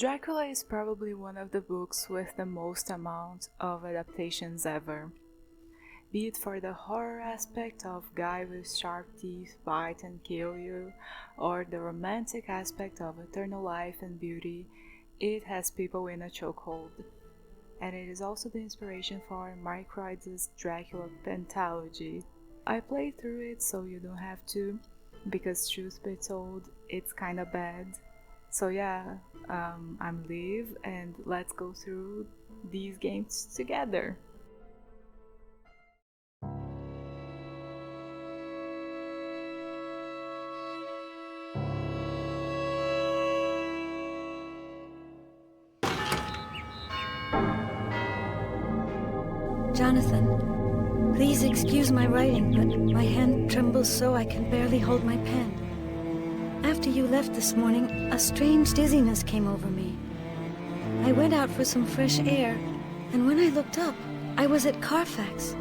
Dracula is probably one of the books with the most amount of adaptations ever. Be it for the horror aspect of guy with sharp teeth bite and kill you, or the romantic aspect of eternal life and beauty, it has people in a chokehold. And it is also the inspiration for Mircroids' Dracula PENTALOGY. I played through it so you don't have to, because truth be told, it's kinda bad. So yeah, I'm Liv and let's go through these games together. Jonathan, please excuse my writing, but my hand trembles so I can barely hold my pen. After you left this morning, a strange dizziness came over me. I went out for some fresh air, and when I looked up, I was at Carfax.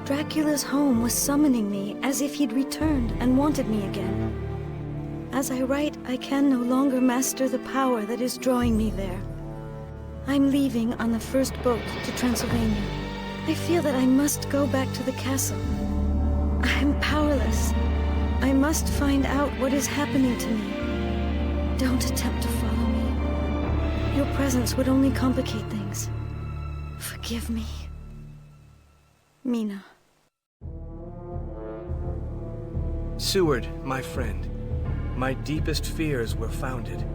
Dracula's home was summoning me as if he'd returned and wanted me again. As I write, I can no longer master the power that is drawing me there. I'm leaving on the first boat to Transylvania. I feel that I must go back to the castle. I am powerless. I must find out what is happening to me. Don't attempt to follow me. Your presence would only complicate things. Forgive me. Mina. Seward, my friend, my deepest fears were founded.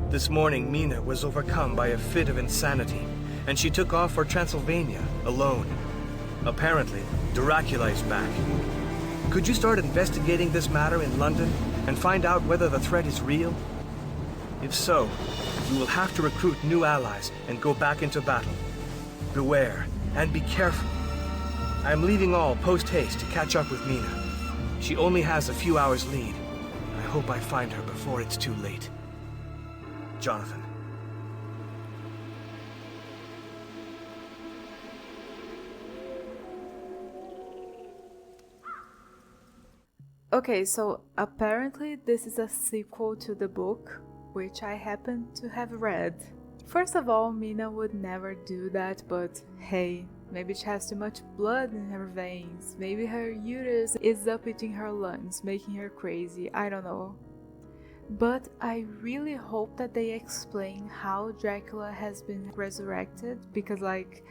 This morning, Mina was overcome by a fit of insanity, and she took off for Transylvania, alone. Apparently, Dracula is back. Could you start investigating this matter in London, and find out whether the threat is real? If so, we will have to recruit new allies and go back into battle. Beware, and be careful. I am leaving all post-haste to catch up with Mina. She only has a few hours lead. I hope I find her before it's too late. Jonathan. Okay, so apparently this is a sequel to the book, which I happen to have read. First of all, Mina would never do that, but hey, maybe she has too much blood in her veins, maybe her uterus is up between her lungs, making her crazy, I don't know. But I really hope that they explain how Dracula has been resurrected, because like,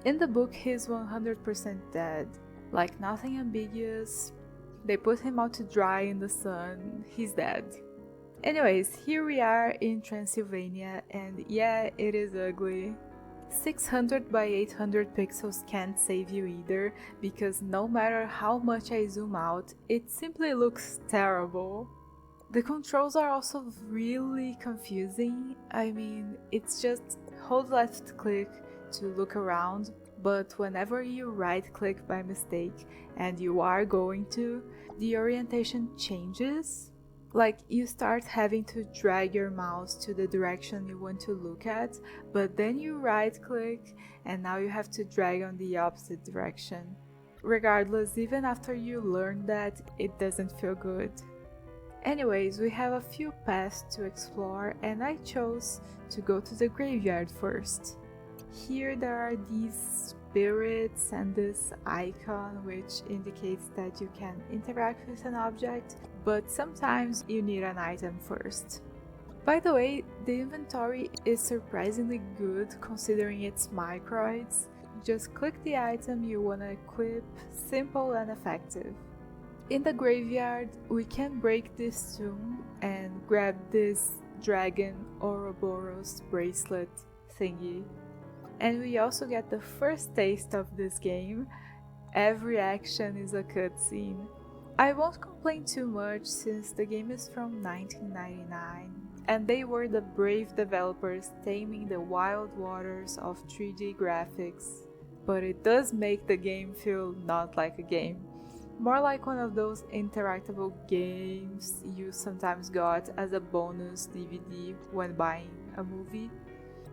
in the book he's 100% dead. Like, nothing ambiguous, they put him out to dry in the sun, he's dead. Anyways, here we are in Transylvania, and yeah, it is ugly. 600 by 800 pixels can't save you either, because no matter how much I zoom out, it simply looks terrible. The controls are also really confusing. I mean, it's just hold left click to look around, but whenever you right click by mistake, and you are going to, the orientation changes. Like, you start having to drag your mouse to the direction you want to look at, but then you right click and now you have to drag on the opposite direction. Regardless, even after you learn that, it doesn't feel good. Anyways, we have a few paths to explore, and I chose to go to the graveyard first. Here there are these spirits and this icon which indicates that you can interact with an object, but sometimes you need an item first. By the way, the inventory is surprisingly good considering it's Mircroids. Just click the item you want to equip, simple and effective. In the graveyard, we can break this tomb and grab this dragon Ouroboros bracelet thingy. And we also get the first taste of this game. Every action is a cutscene. I won't complain too much since the game is from 1999, and they were the brave developers taming the wild waters of 3D graphics. But it does make the game feel not like a game. More like one of those interactable games you sometimes got as a bonus DVD when buying a movie.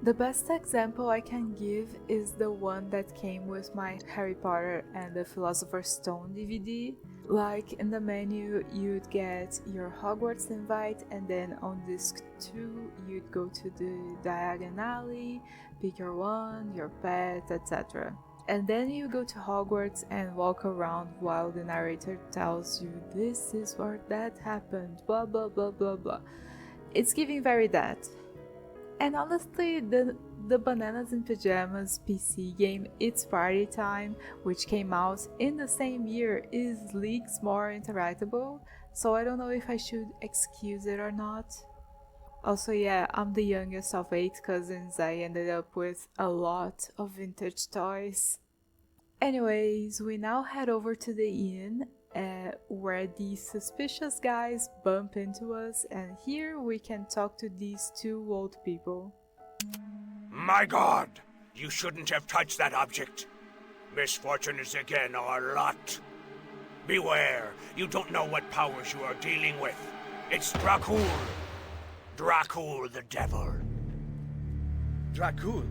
The best example I can give is the one that came with my Harry Potter and the Philosopher's Stone DVD. Like in the menu, you'd get your Hogwarts invite, and then on disc 2, you'd go to the diagon alley, pick your wand, your pet, etc. And then you go to Hogwarts and walk around while the narrator tells you this is where that happened, blah blah blah blah blah. It's giving very that. And honestly, the Bananas in Pajamas PC game It's Party Time, which came out in the same year, is leagues more interactable, so I don't know if I should excuse it or not. Also, yeah, I'm the youngest of 8 cousins. I ended up with a lot of vintage toys. Anyways, we now head over to the inn, where these suspicious guys bump into us, and here we can talk to these 2 old people. My God! You shouldn't have touched that object. Misfortune is again our lot. Beware, you don't know what powers you are dealing with. It's Dracula. Dracula the devil. Dracula?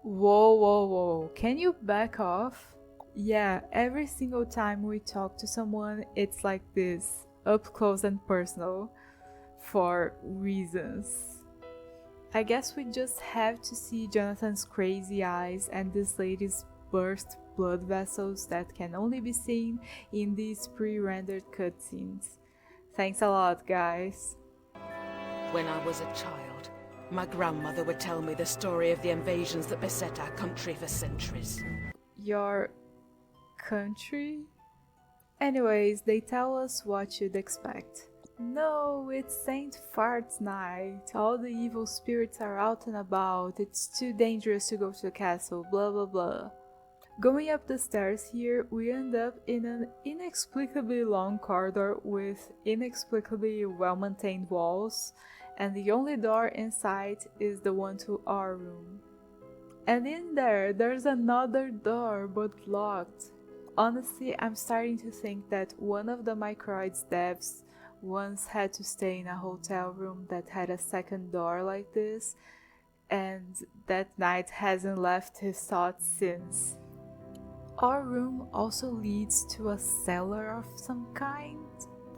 Whoa, whoa, whoa, can you back off? Yeah, every single time we talk to someone, it's like this, up close and personal, for reasons. I guess we just have to see Jonathan's crazy eyes and this lady's burst blood vessels that can only be seen in these pre-rendered cutscenes. Thanks a lot, guys. When I was a child, my grandmother would tell me the story of the invasions that beset our country for centuries. Your country? Anyways, they tell us what you'd expect. No, it's Saint Fart's night. All the evil spirits are out and about. It's too dangerous to go to the castle, blah blah blah. Going up the stairs here, we end up in an inexplicably long corridor with inexplicably well-maintained walls, and the only door in sight is the one to our room. And in there's another door, but locked. Honestly, I'm starting to think that one of the Mircroids devs once had to stay in a hotel room that had a second door like this, and that night hasn't left his thoughts since. Our room also leads to a cellar of some kind.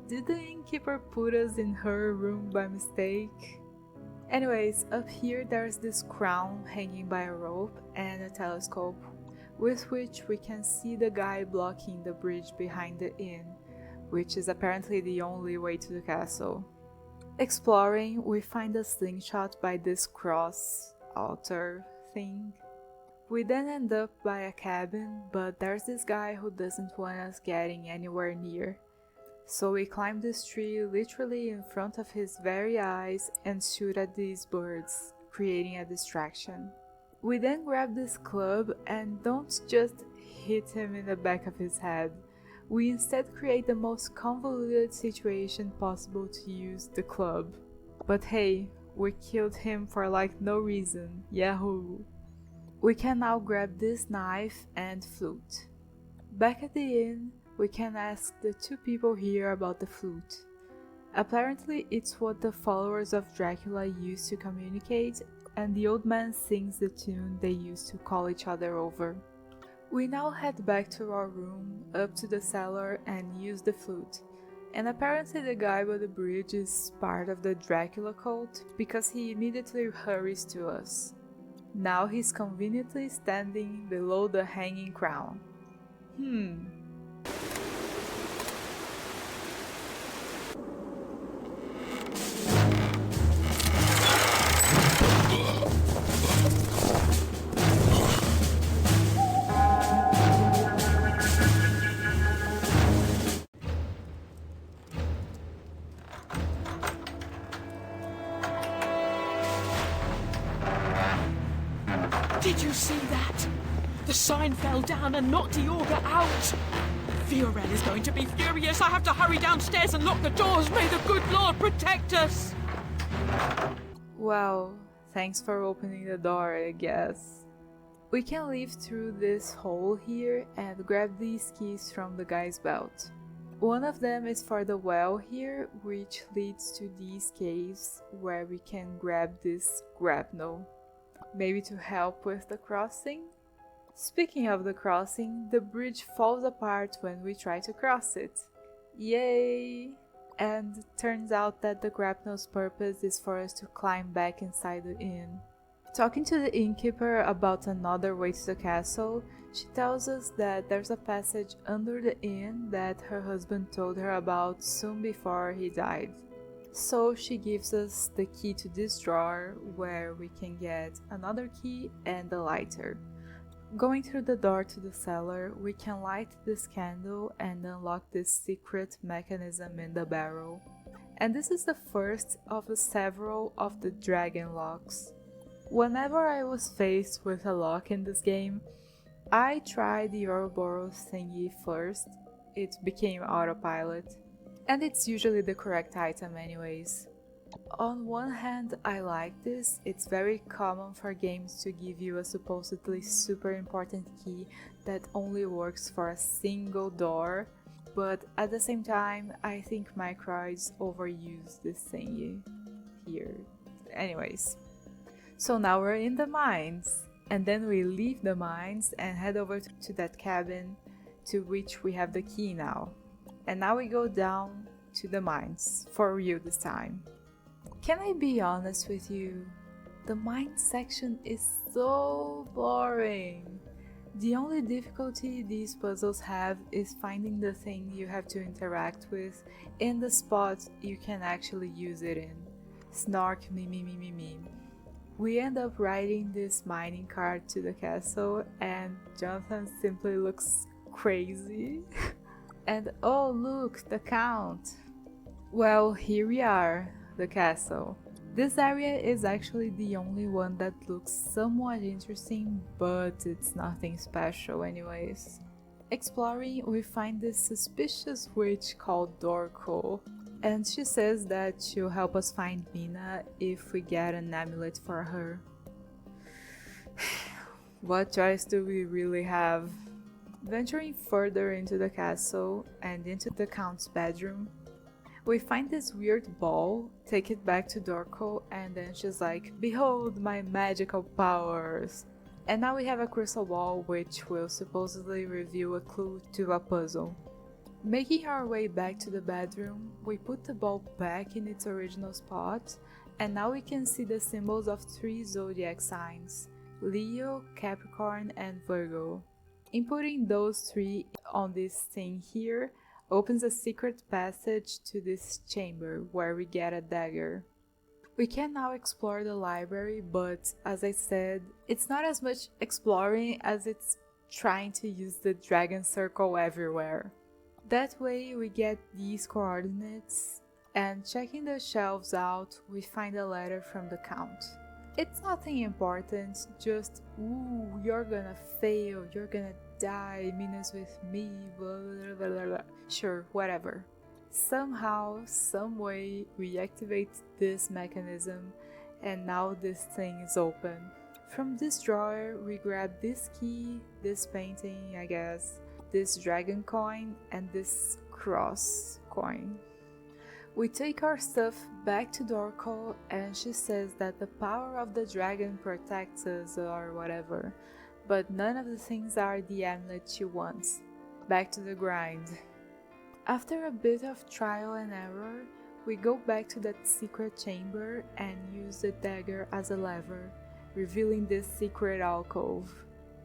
Did the innkeeper put us in her room by mistake? Anyways, up here there's this crown hanging by a rope and a telescope, with which we can see the guy blocking the bridge behind the inn, which is apparently the only way to the castle. Exploring, we find a slingshot by this cross altar thing. We then end up by a cabin, but there's this guy who doesn't want us getting anywhere near. So we climb this tree literally in front of his very eyes and shoot at these birds, creating a distraction. We then grab this club and don't just hit him in the back of his head. We instead create the most convoluted situation possible to use the club. But hey, we killed him for like no reason, yahoo! We can now grab this knife and flute. Back at the inn, we can ask the 2 people here about the flute. Apparently it's what the followers of Dracula used to communicate, and the old man sings the tune they used to call each other over. We now head back to our room, up to the cellar, and use the flute. And apparently the guy by the bridge is part of the Dracula cult, because he immediately hurries to us. Now he's conveniently standing below the hanging crown. Did you see that? The sign fell down and knocked the auger out. Fiorel is going to be furious. I have to hurry downstairs and lock the doors. May the good Lord protect us. Well, thanks for opening the door, I guess. We can leave through this hole here and grab these keys from the guy's belt. One of them is for the well here, which leads to these caves where we can grab this grapnel. Maybe to help with the crossing? Speaking of the crossing, the bridge falls apart when we try to cross it. Yay! And turns out that the grapnel's purpose is for us to climb back inside the inn. Talking to the innkeeper about another way to the castle, she tells us that there's a passage under the inn that her husband told her about soon before he died. So she gives us the key to this drawer where we can get another key and a lighter. Going through the door to the cellar, we can light this candle and unlock this secret mechanism in the barrel. And this is the first of several of the dragon locks. Whenever I was faced with a lock in this game, I tried the Ouroboros thingy first. It became autopilot. And it's usually the correct item anyways. On one hand, I like this. It's very common for games to give you a supposedly super important key that only works for a single door. But at the same time, I think Mircroids overuse this thingy here. Anyways. So now we're in the mines, and then we leave the mines and head over to that cabin to which we have the key now. And now we go down to the mines, for real this time. Can I be honest with you? The mines section is so boring. The only difficulty these puzzles have is finding the thing you have to interact with in the spot you can actually use it in. Snark me me me me me. We end up riding this mining cart to the castle and Jonathan simply looks crazy. And oh look, the count! Well, here we are, the castle. This area is actually the only one that looks somewhat interesting, but it's nothing special anyways. Exploring, we find this suspicious witch called Dracula. And she says that she'll help us find Mina if we get an amulet for her. What choice do we really have? Venturing further into the castle and into the Count's bedroom, we find this weird ball, take it back to Dracula, and then she's like, "Behold my magical powers!" And now we have a crystal ball which will supposedly reveal a clue to a puzzle. Making our way back to the bedroom, we put the ball back in its original spot, and now we can see the symbols of 3 zodiac signs: Leo, Capricorn, and Virgo. Inputting those 3 on this thing here opens a secret passage to this chamber where we get a dagger. We can now explore the library, but as I said, it's not as much exploring as it's trying to use the dragon circle everywhere. That way we get these coordinates, and checking the shelves out, we find a letter from the Count. It's nothing important, just, ooh, you're gonna fail, you're gonna die, Mina's with me, blah blah blah blah blah. Sure, whatever. Somehow, someway, we activate this mechanism, and now this thing is open. From this drawer, we grab this key, this painting, I guess, this dragon coin, and this cross coin. We take our stuff back to Dracula, and she says that the power of the dragon protects us or whatever, but none of the things are the amulet she wants. Back to the grind. After a bit of trial and error, we go back to that secret chamber and use the dagger as a lever, revealing this secret alcove.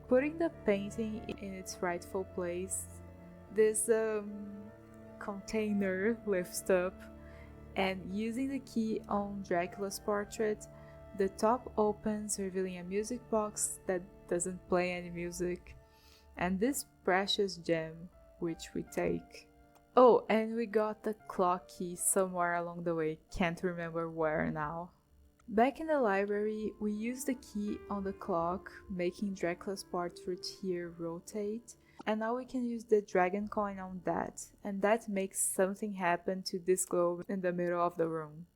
Putting the painting in its rightful place, this container lifts up, and using the key on Dracula's portrait, the top opens, revealing a music box that doesn't play any music, and this precious gem, which we take. Oh, and we got the clock key somewhere along the way, can't remember where now. Back in the library, we use the key on the clock, making Dracula's portrait here rotate, and now we can use the dragon coin on that, and that makes something happen to this globe in the middle of the room.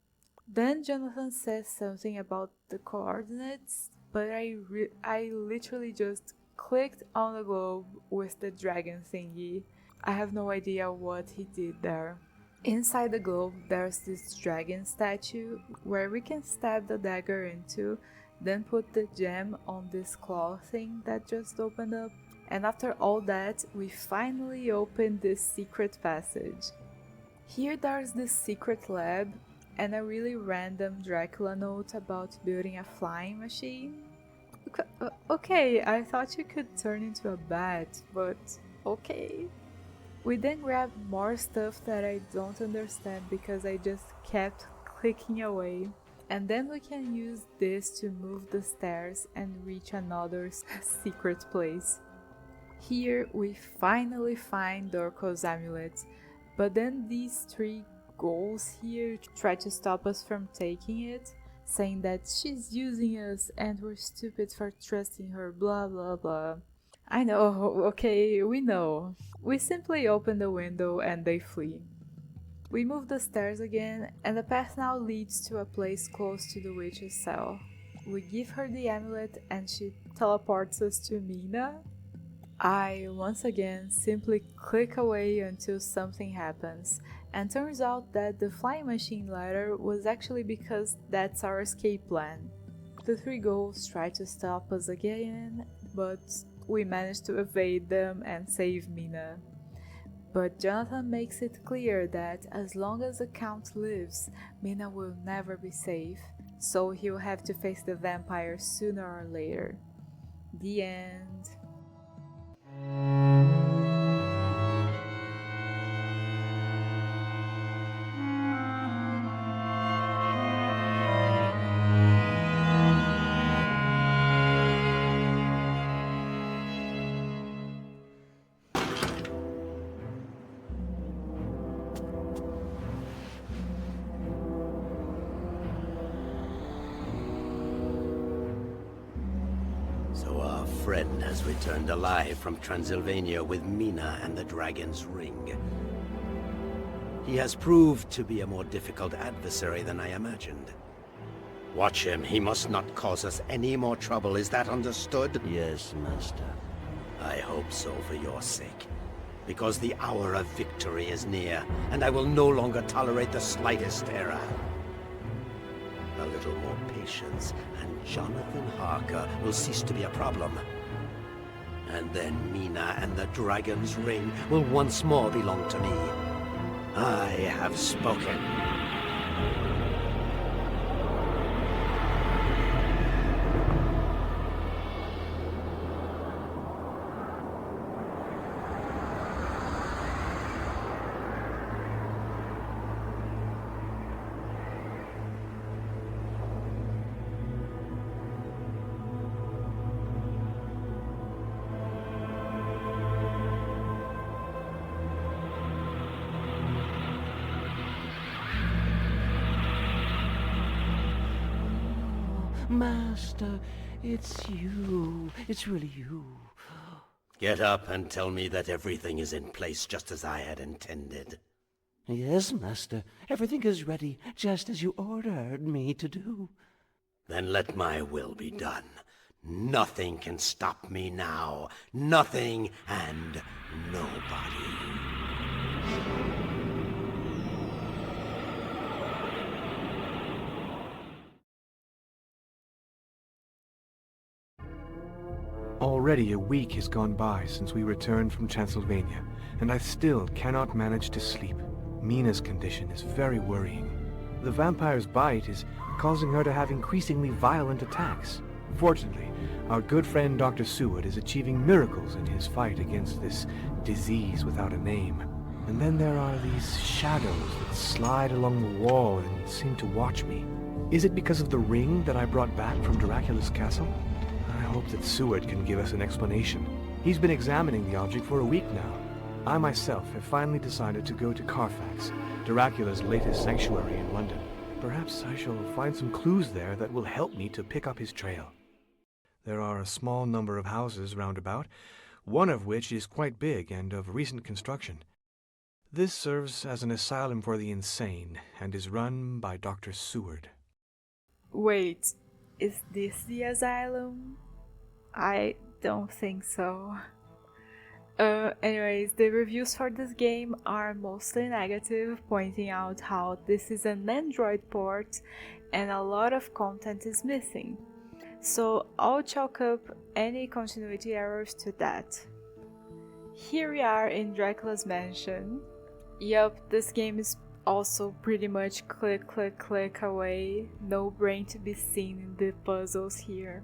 Then Jonathan says something about the coordinates, but I literally just clicked on the globe with the dragon thingy. I have no idea what he did there. Inside the globe, there's this dragon statue where we can stab the dagger into then put the gem on this claw thing that just opened up. And after all that, we finally opened this secret passage. Here there's this secret lab and a really random Dracula note about building a flying machine. Okay, I thought you could turn into a bat, but okay. We then grabbed more stuff that I don't understand because I just kept clicking away. And then we can use this to move the stairs and reach another secret place. Here we finally find Dorco's amulet, but then these 3 ghouls here try to stop us from taking it, saying that she's using us and we're stupid for trusting her, blah blah blah. I know, okay, we know. We simply open the window and they flee. We move the stairs again, and the path now leads to a place close to the witch's cell. We give her the amulet and she teleports us to Mina. I, once again, simply click away until something happens, and turns out that the flying machine ladder was actually because that's our escape plan. The 3 ghouls try to stop us again, but we manage to evade them and save Mina. But Jonathan makes it clear that as long as the Count lives, Mina will never be safe, so he'll have to face the vampire sooner or later. The end. So our friend has returned alive from Transylvania with Mina and the Dragon's Ring. He has proved to be a more difficult adversary than I imagined. Watch him. He must not cause us any more trouble. Is that understood? Yes, Master. I hope so for your sake. Because the hour of victory is near, and I will no longer tolerate the slightest error. A little more patience, and Jonathan Harker will cease to be a problem. And then Mina and the Dragon's Ring will once more belong to me. I have spoken. Master, it's you. It's really you. Get up and tell me that everything is in place just as I had intended. Yes, Master. Everything is ready, just as you ordered me to do. Then let my will be done. Nothing can stop me now. Nothing and nobody. Already a week has gone by since we returned from Transylvania, and I still cannot manage to sleep. Mina's condition is very worrying. The vampire's bite is causing her to have increasingly violent attacks. Fortunately, our good friend Dr. Seward is achieving miracles in his fight against this disease without a name. And then there are these shadows that slide along the wall and seem to watch me. Is it because of the ring that I brought back from Dracula's castle? I hope that Seward can give us an explanation. He's been examining the object for a week now. I myself have finally decided to go to Carfax, Dracula's latest sanctuary in London. Perhaps I shall find some clues there that will help me to pick up his trail. There are a small number of houses round about, one of which is quite big and of recent construction. This serves as an asylum for the insane and is run by Dr. Seward. Wait, is this the asylum? I don't think so. Anyways, the reviews for this game are mostly negative, pointing out how this is an Android port and a lot of content is missing. So I'll chalk up any continuity errors to that. Here we are in Dracula's mansion. Yup, this game is also pretty much click click click away, no brain to be seen in the puzzles here.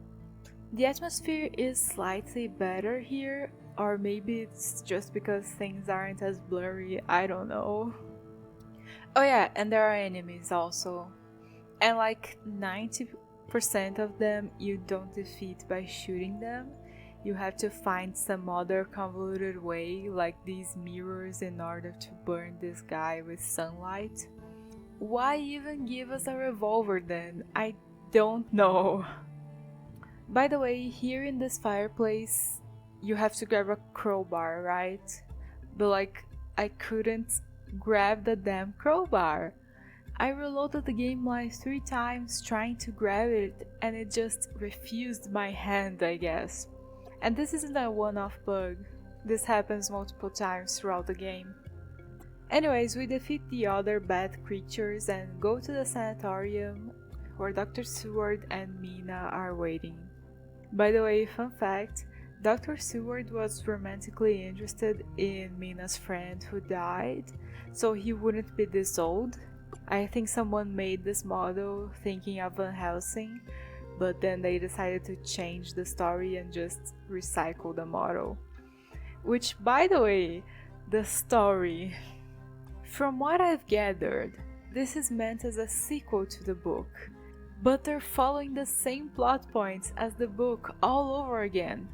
The atmosphere is slightly better here, or maybe it's just because things aren't as blurry, I don't know. Oh yeah, and there are enemies also. And like 90% of them you don't defeat by shooting them. You have to find some other convoluted way, like these mirrors, in order to burn this guy with sunlight. Why even give us a revolver then? I don't know. By the way, here in this fireplace, you have to grab a crowbar, right? But like, I couldn't grab the damn crowbar. I reloaded the game like 3 times trying to grab it and it just refused my hand, I guess. And this isn't a one-off bug. This happens multiple times throughout the game. Anyways, we defeat the other bad creatures and go to the sanatorium where Dr. Seward and Mina are waiting. By the way, fun fact, Dr. Seward was romantically interested in Mina's friend who died, so he wouldn't be this old. I think someone made this model thinking of Van Helsing, but then they decided to change the story and just recycle the model. Which, by the way, the story. From what I've gathered, this is meant as a sequel to the book, but they're following the same plot points as the book all over again.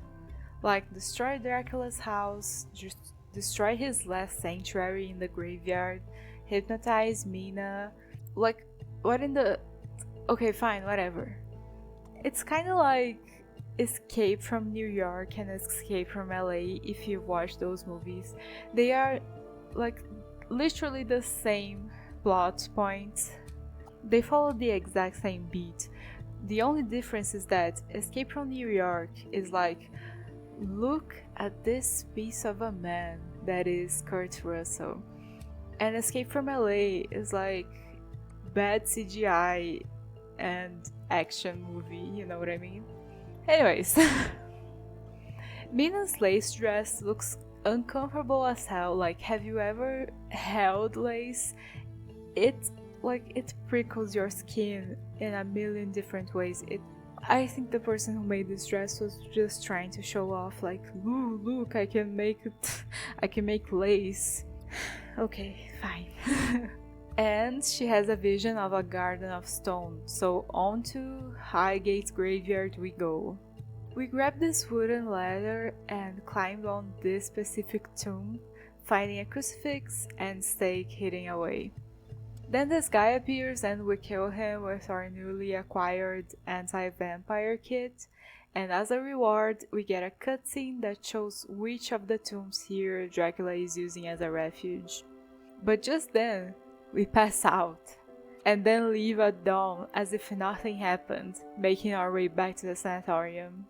Like destroy Dracula's house, just destroy his last sanctuary in the graveyard, hypnotize Mina. Like, what in the... Okay, fine, whatever. It's kinda like Escape from New York and Escape from LA if you watch those movies. They are like literally the same plot points. They follow the exact same beat. The only difference is that Escape from New York is like, look at this piece of a man that is Kurt Russell. And Escape from LA is like bad CGI and action movie, you know what I mean? Anyways, Mina's lace dress looks uncomfortable as hell. Like, have you ever held lace? It prickles your skin in a million different ways. I think the person who made this dress was just trying to show off, like, ooh, look, I can make lace. Okay, fine. And she has a vision of a garden of stone, so on to Highgate's graveyard we go. We grab this wooden ladder and climb on this specific tomb, finding a crucifix and stake hidden away. Then this guy appears and we kill him with our newly acquired anti-vampire kit, and as a reward we get a cutscene that shows which of the tombs here Dracula is using as a refuge. But just then, we pass out, and then leave at dawn as if nothing happened, making our way back to the sanatorium.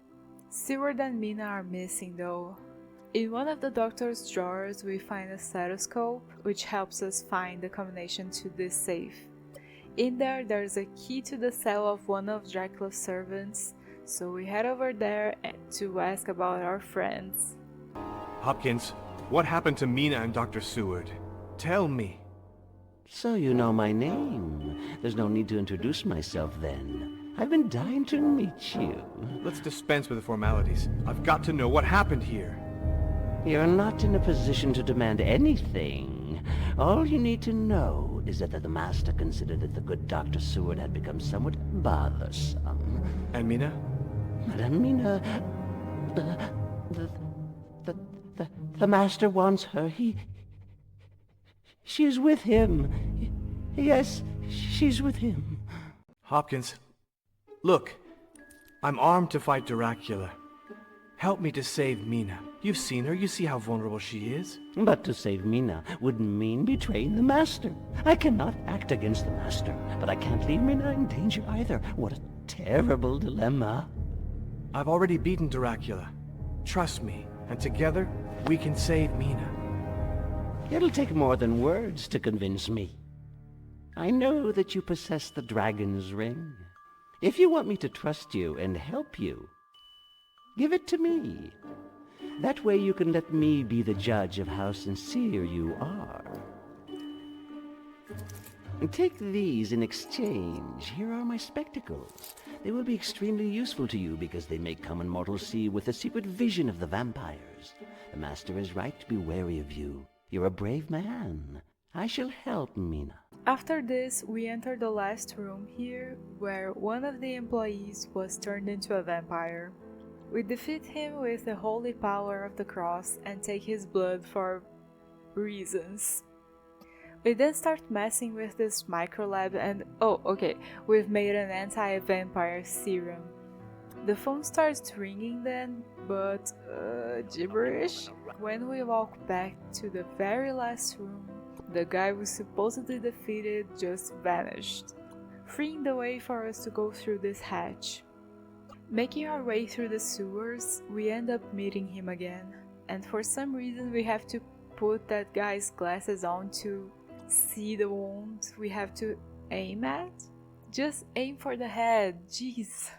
Seward and Mina are missing though. In one of the doctor's drawers we find a stethoscope, which helps us find the combination to this safe. In there's a key to the cell of one of Dracula's servants, so we head over there to ask about our friends. Hopkins, what happened to Mina and Dr. Seward? Tell me. So you know my name. There's no need to introduce myself then. I've been dying to meet you. Let's dispense with the formalities. I've got to know what happened here. You're not in a position to demand anything. All you need to know is that the Master considered that the good Dr. Seward had become somewhat bothersome. And Mina? Madame Mina... The Master wants her. She's with him. Yes, she's with him. Hopkins, look. I'm armed to fight Dracula. Help me to save Mina. You've seen her. You see how vulnerable she is. But to save Mina would mean betraying the Master. I cannot act against the Master, but I can't leave Mina in danger either. What a terrible dilemma. I've already beaten Dracula. Trust me, and together we can save Mina. It'll take more than words to convince me. I know that you possess the dragon's ring. If you want me to trust you and help you, give it to me. That way you can let me be the judge of how sincere you are. Take these in exchange. Here are my spectacles. They will be extremely useful to you because they make common mortals see with a secret vision of the vampires. The Master is right to be wary of you. You're a brave man. I shall help, Mina. After this, we enter the last room here, where one of the employees was turned into a vampire. We defeat him with the holy power of the cross and take his blood for reasons. We then start messing with this microlab and we've made an anti-vampire serum. The phone starts ringing then, but gibberish. When we walk back to the very last room, the guy we supposedly defeated just vanished, freeing the way for us to go through this hatch. Making our way through the sewers, we end up meeting him again, and for some reason we have to put that guy's glasses on to see the wound we have to aim at? Just aim for the head, jeez.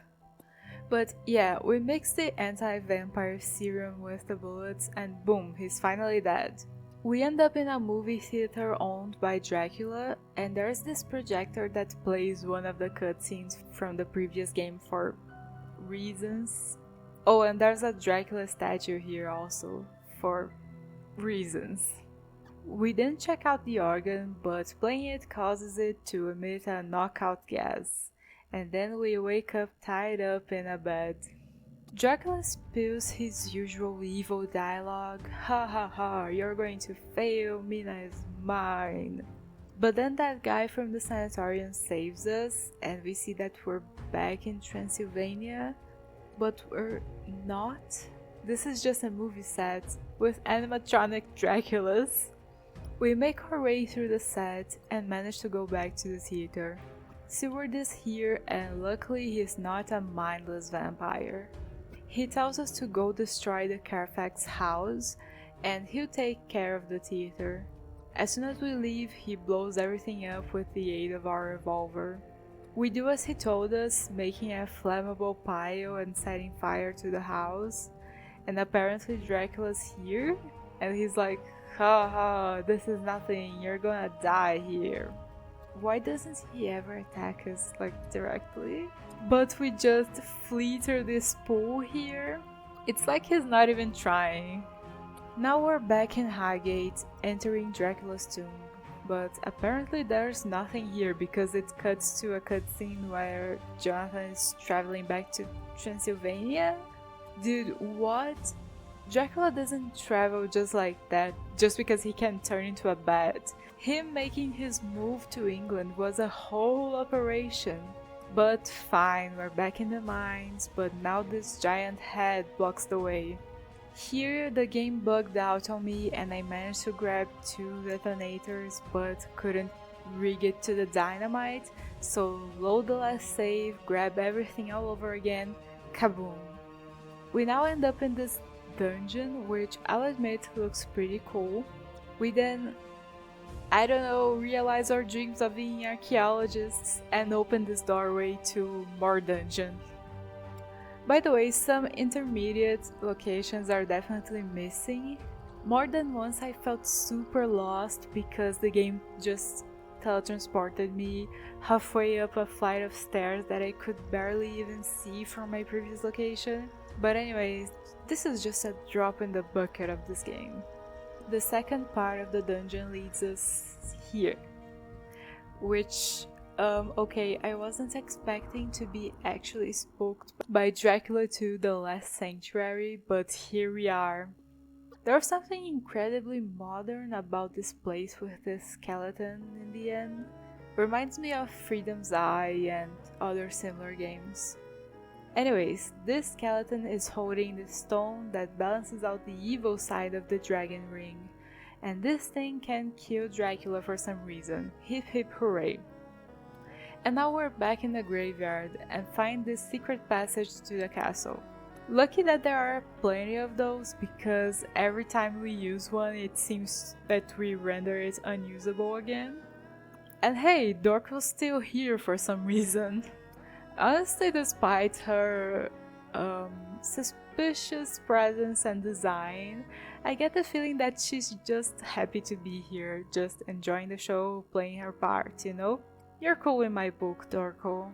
But yeah, we mix the anti-vampire serum with the bullets and boom, he's finally dead. We end up in a movie theater owned by Dracula, and there's this projector that plays one of the cutscenes from the previous game for reasons. Oh, and there's a Dracula statue here also, for reasons. We then check out the organ, but playing it causes it to emit a knockout gas, and then we wake up tied up in a bed. Dracula spills his usual evil dialogue, ha ha ha, you're going to fail, Mina is mine. But then that guy from the sanatorium saves us, and we see that we're back in Transylvania, but we're not. This is just a movie set with animatronic Draculas. We make our way through the set and manage to go back to the theater. Seward is here, and luckily he's not a mindless vampire. He tells us to go destroy the Carfax house, and he'll take care of the theater. As soon as we leave, he blows everything up with the aid of our revolver. We do as he told us, making a flammable pile and setting fire to the house, and apparently Dracula's here, and he's like, ha ha, this is nothing, you're gonna die here. Why doesn't he ever attack us, directly? But we just flee through this pool here. It's like he's not even trying. Now we're back in Highgate, entering Dracula's tomb. But apparently there's nothing here because it cuts to a cutscene where Jonathan is traveling back to Transylvania? Dude, what? Dracula doesn't travel just like that, just because he can turn into a bat. Him making his move to England was a whole operation. But fine, we're back in the mines, but now this giant head blocks the way. Here the game bugged out on me and I managed to grab 2 detonators but couldn't rig it to the dynamite, so load the last save, grab everything all over again, kaboom. We now end up in this dungeon, which I'll admit looks pretty cool. We then, realize our dreams of being archaeologists and open this doorway to more dungeon. By the way, some intermediate locations are definitely missing. More than once I felt super lost because the game just teletransported me halfway up a flight of stairs that I could barely even see from my previous location. But anyways, this is just a drop in the bucket of this game. The second part of the dungeon leads us here, which, I wasn't expecting to be actually spooked by Dracula 2 The Last Sanctuary, but here we are. There's something incredibly modern about this place with this skeleton in the end. Reminds me of Freedom's Eye and other similar games. Anyways, this skeleton is holding the stone that balances out the evil side of the dragon ring, and this thing can kill Dracula for some reason. Hip hip hooray. And now we're back in the graveyard and find this secret passage to the castle. Lucky that there are plenty of those, because every time we use one it seems that we render it unusable again. And hey, Dork was still here for some reason. Honestly, despite her suspicious presence and design, I get the feeling that she's just happy to be here, just enjoying the show, playing her part, you know? You're cool in my book, Dorko.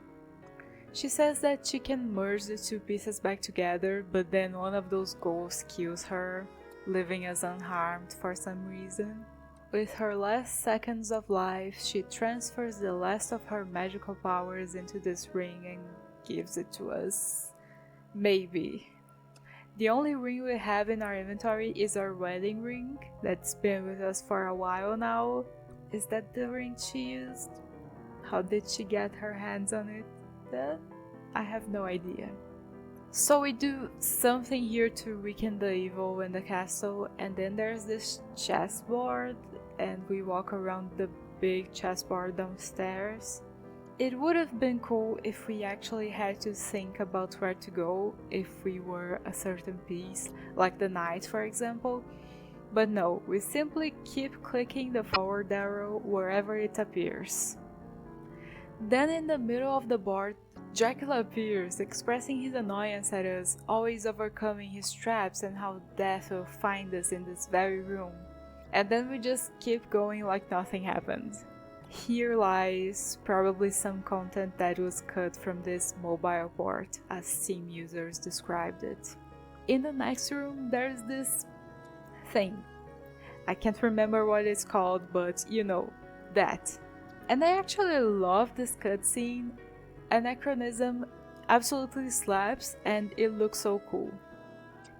She says that she can merge the two pieces back together, but then one of those ghosts kills her, leaving us unharmed for some reason. With her last seconds of life, she transfers the last of her magical powers into this ring and gives it to us. Maybe. The only ring we have in our inventory is our wedding ring, that's been with us for a while now. Is that the ring she used? How did she get her hands on it? That I have no idea. So we do something here to weaken the evil in the castle, and then there's this chessboard, and we walk around the big chessboard downstairs. It would have been cool if we actually had to think about where to go if we were a certain piece, like the knight for example, but no, we simply keep clicking the forward arrow wherever it appears. Then in the middle of the board, Dracula appears, expressing his annoyance at us, always overcoming his traps and how death will find us in this very room. And then we just keep going like nothing happened. Here lies probably some content that was cut from this mobile port, as Steam users described it. In the next room, there's this thing. I can't remember what it's called, but you know, that. And I actually love this cutscene. Anachronism absolutely slaps and it looks so cool.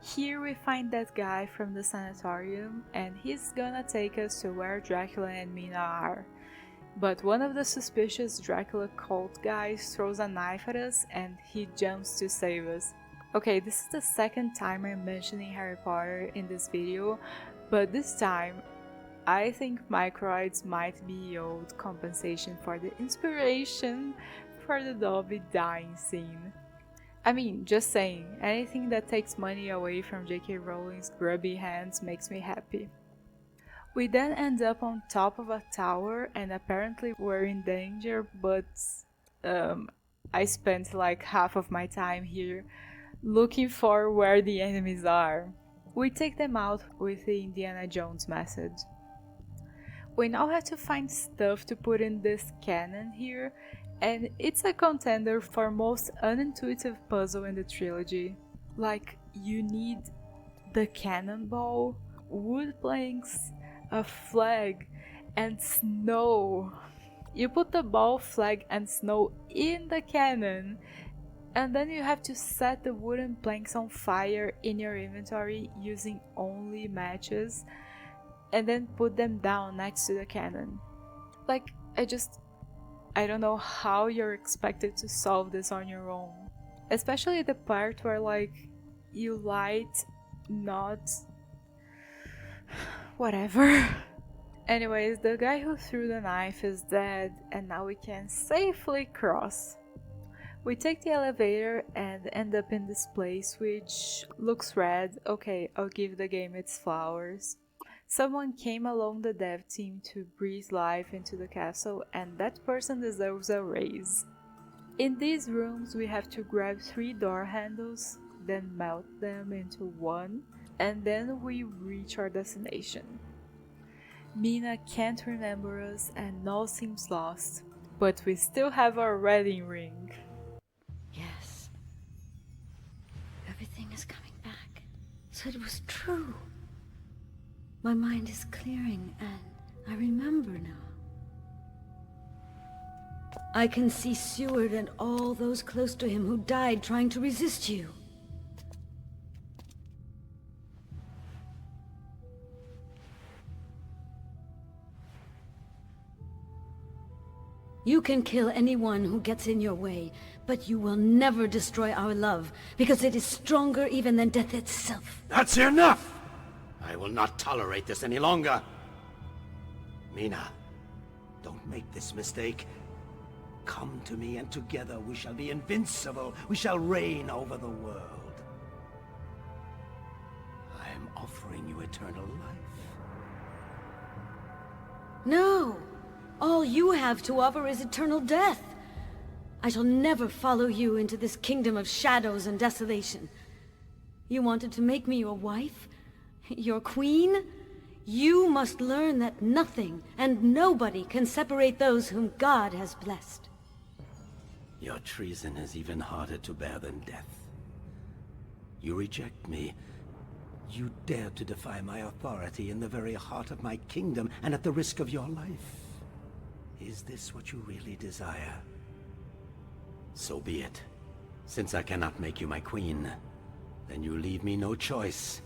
Here we find that guy from the sanatorium and he's gonna take us to where Dracula and Mina are. But one of the suspicious Dracula cult guys throws a knife at us and he jumps to save us. Okay, this is the second time I'm mentioning Harry Potter in this video, but this time I think Mircroids might be owed compensation for the inspiration for the Dobby dying scene. I mean, just saying, anything that takes money away from J.K. Rowling's grubby hands makes me happy. We then end up on top of a tower and apparently we're in danger, but I spent like half of my time here looking for where the enemies are. We take them out with the Indiana Jones method. We now have to find stuff to put in this cannon here, and it's a contender for most unintuitive puzzle in the trilogy. Like, you need the cannonball, wood planks, a flag, and snow. You put the ball, flag, and snow in the cannon, and then you have to set the wooden planks on fire in your inventory using only matches, and then put them down next to the cannon. Like, I don't know how you're expected to solve this on your own. Especially the part where, like, you light not... whatever. Anyways, the guy who threw the knife is dead, and now we can safely cross. We take the elevator and end up in this place which looks red. Okay, I'll give the game its flowers. Someone came along the dev team to breathe life into the castle, and that person deserves a raise. In these rooms we have to grab 3 door handles, then melt them into one, and then we reach our destination. Mina can't remember us and all seems lost, but we still have our wedding ring. Yes. Everything is coming back. So it was true. My mind is clearing and I remember now. I can see Seward and all those close to him who died trying to resist you. You can kill anyone who gets in your way, but you will never destroy our love, because it is stronger even than death itself. That's enough! I will not tolerate this any longer. Mina, don't make this mistake. Come to me and together we shall be invincible. We shall reign over the world. I am offering you eternal life. No! All you have to offer is eternal death. I shall never follow you into this kingdom of shadows and desolation. You wanted to make me your wife? Your queen? You must learn that nothing and nobody can separate those whom God has blessed. Your treason is even harder to bear than death. You reject me. You dare to defy my authority in the very heart of my kingdom and at the risk of your life. Is this what you really desire? So be it. Since I cannot make you my queen, then you leave me no choice.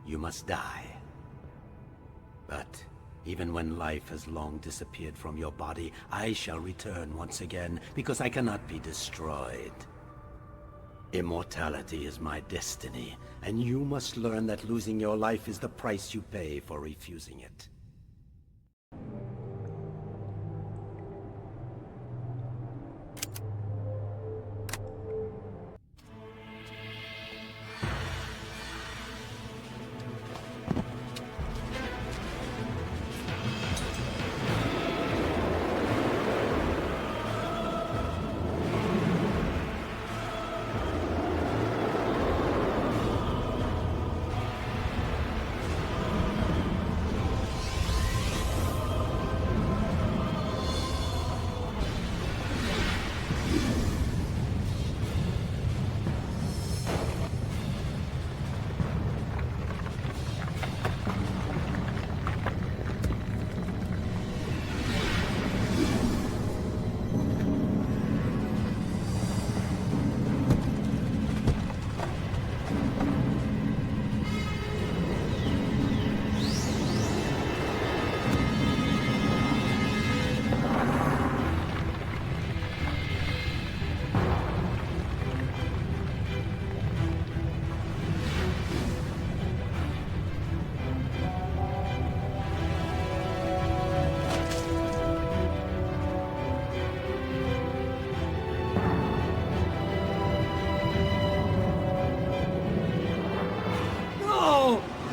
You must die. But even when life has long disappeared from your body, I shall return once again, because I cannot be destroyed. Immortality is my destiny, and you must learn that losing your life is the price you pay for refusing it.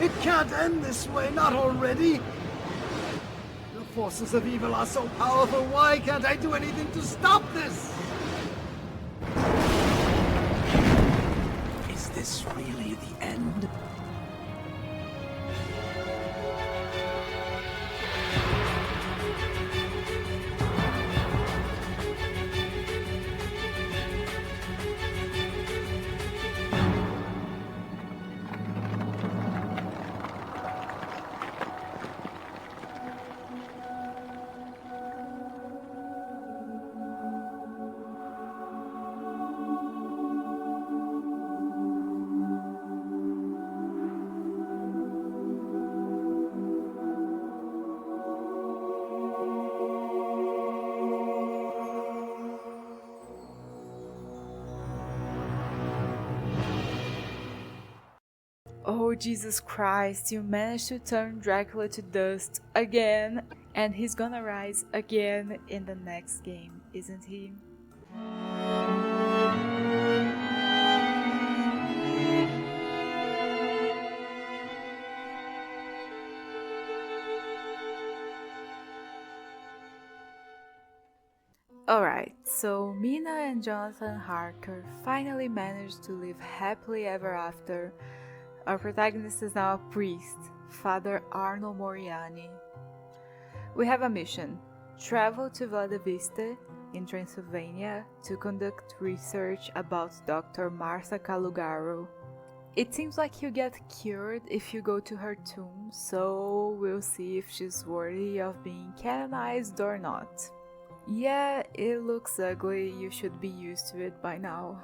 It can't end this way, not already! The forces of evil are so powerful, why can't I do anything to stop this? Is this really the end? Oh, Jesus Christ, you managed to turn Dracula to dust again, and he's gonna rise again in the next game, isn't he? Alright, so Mina and Jonathan Harker finally managed to live happily ever after. Our protagonist is now a priest, Father Arno Moriani. We have a mission: travel to Vladiviste in Transylvania to conduct research about Dr. Marsa Calugaro. It seems like you get cured if you go to her tomb, so we'll see if she's worthy of being canonized or not. Yeah, it looks ugly, you should be used to it by now.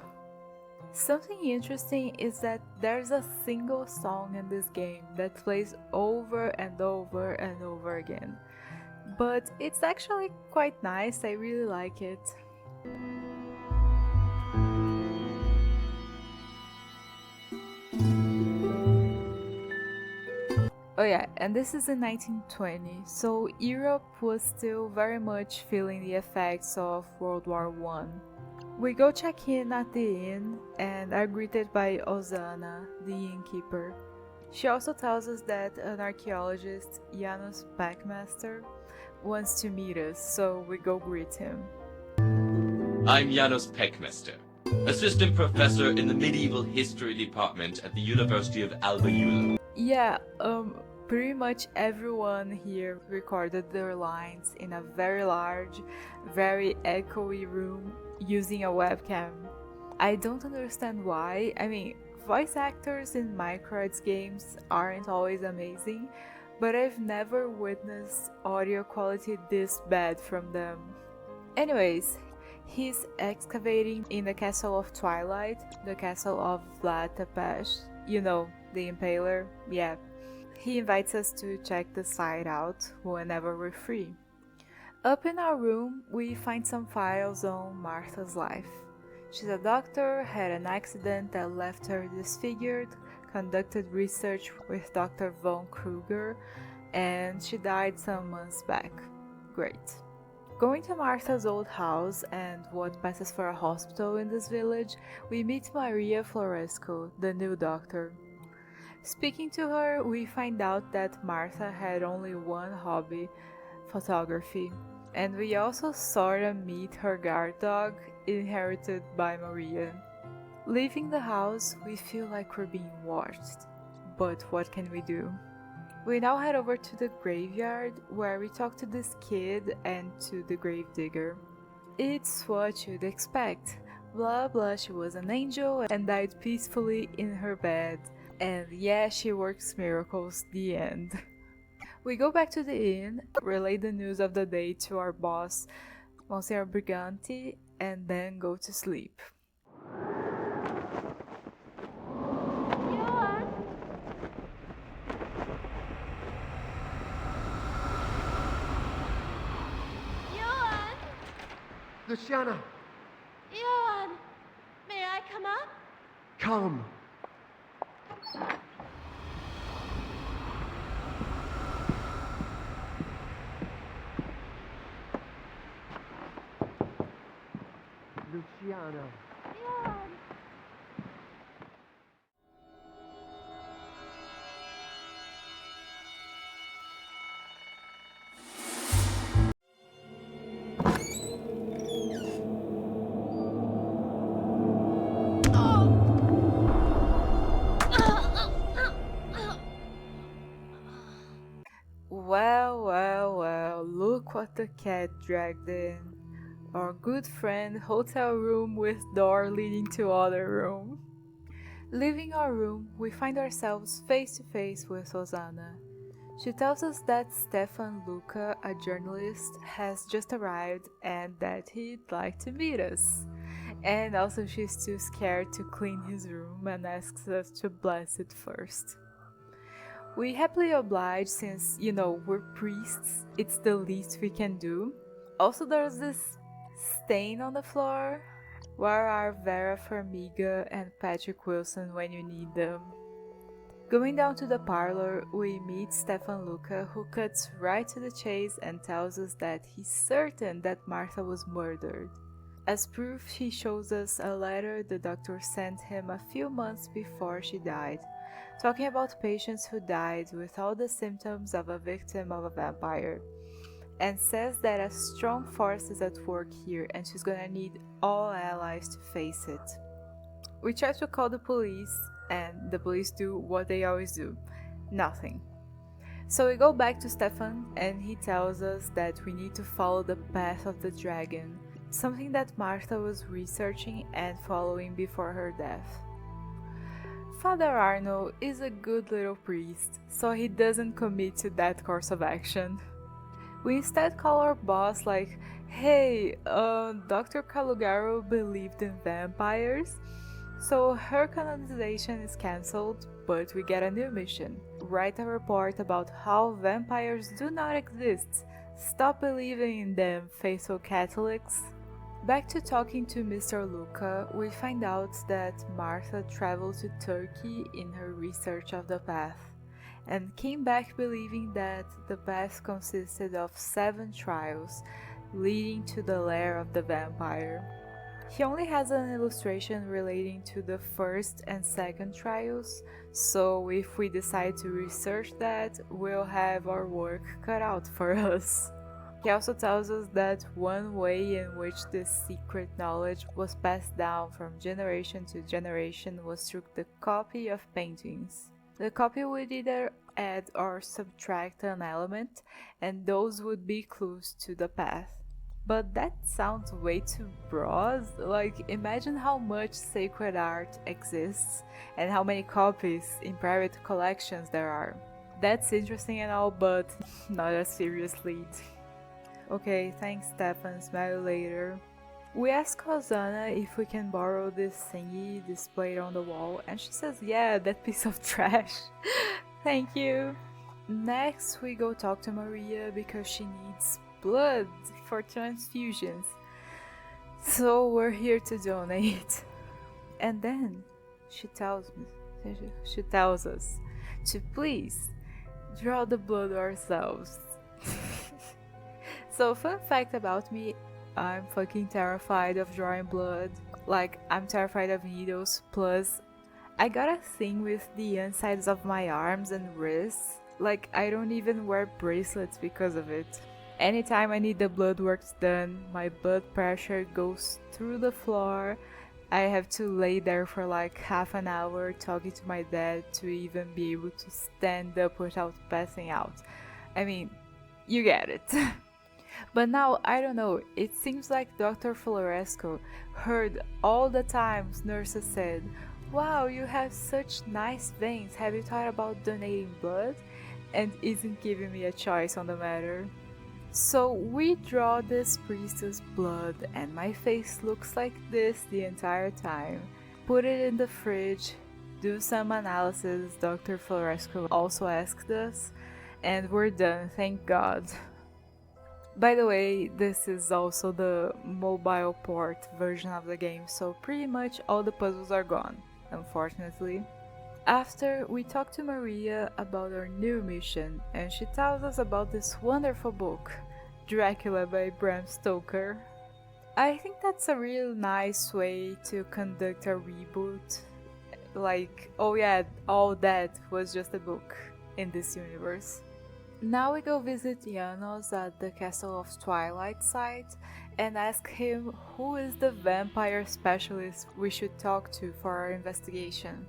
Something interesting is that there's a single song in this game that plays over and over and over again. But it's actually quite nice, I really like it. Oh yeah, and this is in 1920, so Europe was still very much feeling the effects of World War I. We go check in at the inn and are greeted by Ozana, the innkeeper. She also tells us that an archaeologist, Janusz Packmaster, wants to meet us, so we go greet him. I'm Janos Peckmester, assistant professor in the medieval history department at the University of Alba. Yeah, pretty much everyone here recorded their lines in a very large, very echoey room using a webcam. I don't understand why. I mean, voice actors in Mircroids games aren't always amazing, but I've never witnessed audio quality this bad from them. Anyways, he's excavating in the Castle of Twilight, the castle of Vlad Tepes, you know, the Impaler, yeah. He invites us to check the site out whenever we're free. Up in our room, we find some files on Martha's life. She's a doctor, had an accident that left her disfigured, conducted research with Dr. Von Kruger, and she died some months back. Great. Going to Martha's old house and what passes for a hospital in this village, we meet Maria Floresco, the new doctor. Speaking to her, we find out that Martha had only one hobby, photography, and we also sorta meet her guard dog, inherited by Maria. Leaving the house, we feel like we're being watched, but what can we do? We now head over to the graveyard, where we talk to this kid and to the gravedigger. It's what you'd expect. Blah blah, she was an angel and died peacefully in her bed. And yeah, she works miracles, the end. We go back to the inn, relay the news of the day to our boss, Monsieur Briganti, and then go to sleep. Luciana! Johan! May I come up? Come! Luciana! Johan! Well, look what the cat dragged in. Our good friend hotel room with door leading to other room. Leaving our room, we find ourselves face to face with Susanna. She tells us that Stefan Luca, a journalist, has just arrived and that he'd like to meet us. And also she's too scared to clean his room and asks us to bless it first. We happily oblige since, you know, we're priests, it's the least we can do. Also there's this stain on the floor. Where are Vera Farmiga and Patrick Wilson when you need them? Going down to the parlor, we meet Stefan Luca, who cuts right to the chase and tells us that he's certain that Martha was murdered. As proof, he shows us a letter the doctor sent him a few months before she died, talking about patients who died with all the symptoms of a victim of a vampire, and says that a strong force is at work here and she's gonna need all allies to face it. We try to call the police, and the police do what they always do, nothing. So we go back to Stefan and he tells us that we need to follow the path of the dragon, something that Martha was researching and following before her death. Father Arno is a good little priest, so he doesn't commit to that course of action. We instead call our boss like, hey, Dr. Calugaro believed in vampires, so her canonization is cancelled, but we get a new mission. Write a report about how vampires do not exist. Stop believing in them, faithful Catholics. Back to talking to Mr. Luca, we find out that Martha traveled to Turkey in her research of the path, and came back believing that the path consisted of 7 trials, leading to the lair of the vampire. He only has an illustration relating to the first and second trials, so if we decide to research that, we'll have our work cut out for us. He also tells us that one way in which this secret knowledge was passed down from generation to generation was through the copy of paintings. The copy would either add or subtract an element, and those would be clues to the path. But that sounds way too broad. Like, imagine how much sacred art exists and how many copies in private collections there are. That's interesting and all, but not a serious lead. Okay, thanks Stefan, smile you later. We ask Hosanna if we can borrow this thingy displayed on the wall, and she says yeah, that piece of trash. Thank you. Next we go talk to Maria because she needs blood for transfusions. So we're here to donate. And then she tells us to please draw the blood ourselves. So fun fact about me, I'm fucking terrified of drawing blood. Like, I'm terrified of needles, plus I got a thing with the insides of my arms and wrists. Like, I don't even wear bracelets because of it. Anytime I need the blood works done, my blood pressure goes through the floor. I have to lay there for like half an hour talking to my dad to even be able to stand up without passing out. I mean, you get it. But now, I don't know, it seems like Dr. Floresco heard all the times nurses said, "Wow, you have such nice veins, have you thought about donating blood?" and isn't giving me a choice on the matter. So we draw this priestess blood and my face looks like this the entire time. Put it in the fridge, do some analysis Dr. Floresco also asked us, and we're done, thank God. By the way, this is also the mobile port version of the game, so pretty much all the puzzles are gone, unfortunately. After, we talk to Maria about our new mission, and she tells us about this wonderful book, Dracula by Bram Stoker. I think that's a real nice way to conduct a reboot. Like, oh yeah, all that was just a book in this universe. Now we go visit Janos at the Castle of Twilight site and ask him who is the vampire specialist we should talk to for our investigation.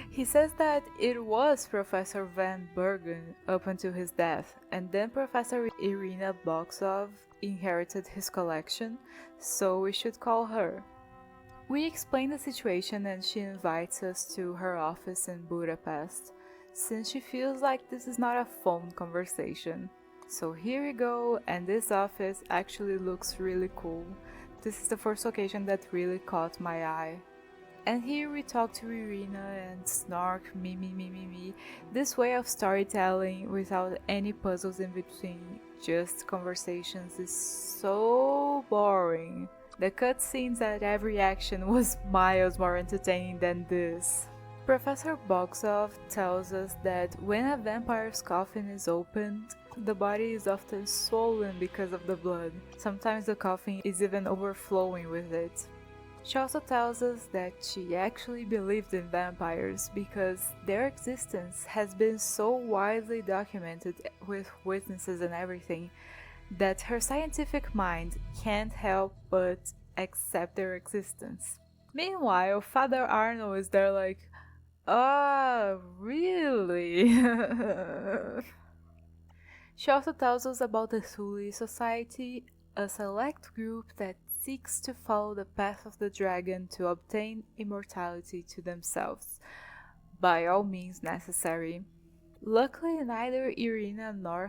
He says that it was Professor Van Bergen up until his death, and then Professor Irina Boksov inherited his collection, so we should call her. We explain the situation and she invites us to her office in Budapest, since she feels like this is not a phone conversation. So here we go, and this office actually looks really cool. This is the first occasion that really caught my eye. And here we talk to Irina and snark me. This way of storytelling without any puzzles in between, just conversations, is so boring. The cutscenes at every action was miles more entertaining than this. Professor Boksov tells us that when a vampire's coffin is opened, the body is often swollen because of the blood. Sometimes the coffin is even overflowing with it. She also tells us that she actually believed in vampires because their existence has been so widely documented with witnesses and everything that her scientific mind can't help but accept their existence. Meanwhile, Father Arnold is there like, "Ah, really?" She also tells us about the Thule Society, a select group that seeks to follow the path of the dragon to obtain immortality to themselves, by all means necessary. Luckily, neither Irina nor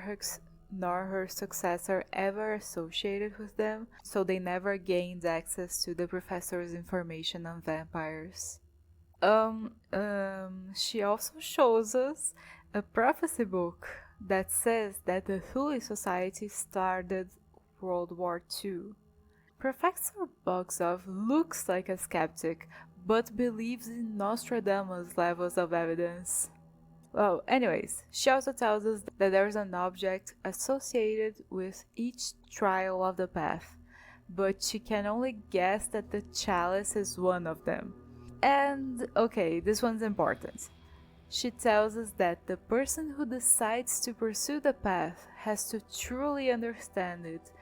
her successor ever associated with them, so they never gained access to the professor's information on vampires. She also shows us a prophecy book that says that the Thule Society started World War II. Professor Boksov looks like a skeptic, but believes in Nostradamus' levels of evidence. Well, anyways, she also tells us that there's an object associated with each trial of the path, but she can only guess that the chalice is one of them. And, okay, this one's important. She tells us that the person who decides to pursue the path has to truly understand it,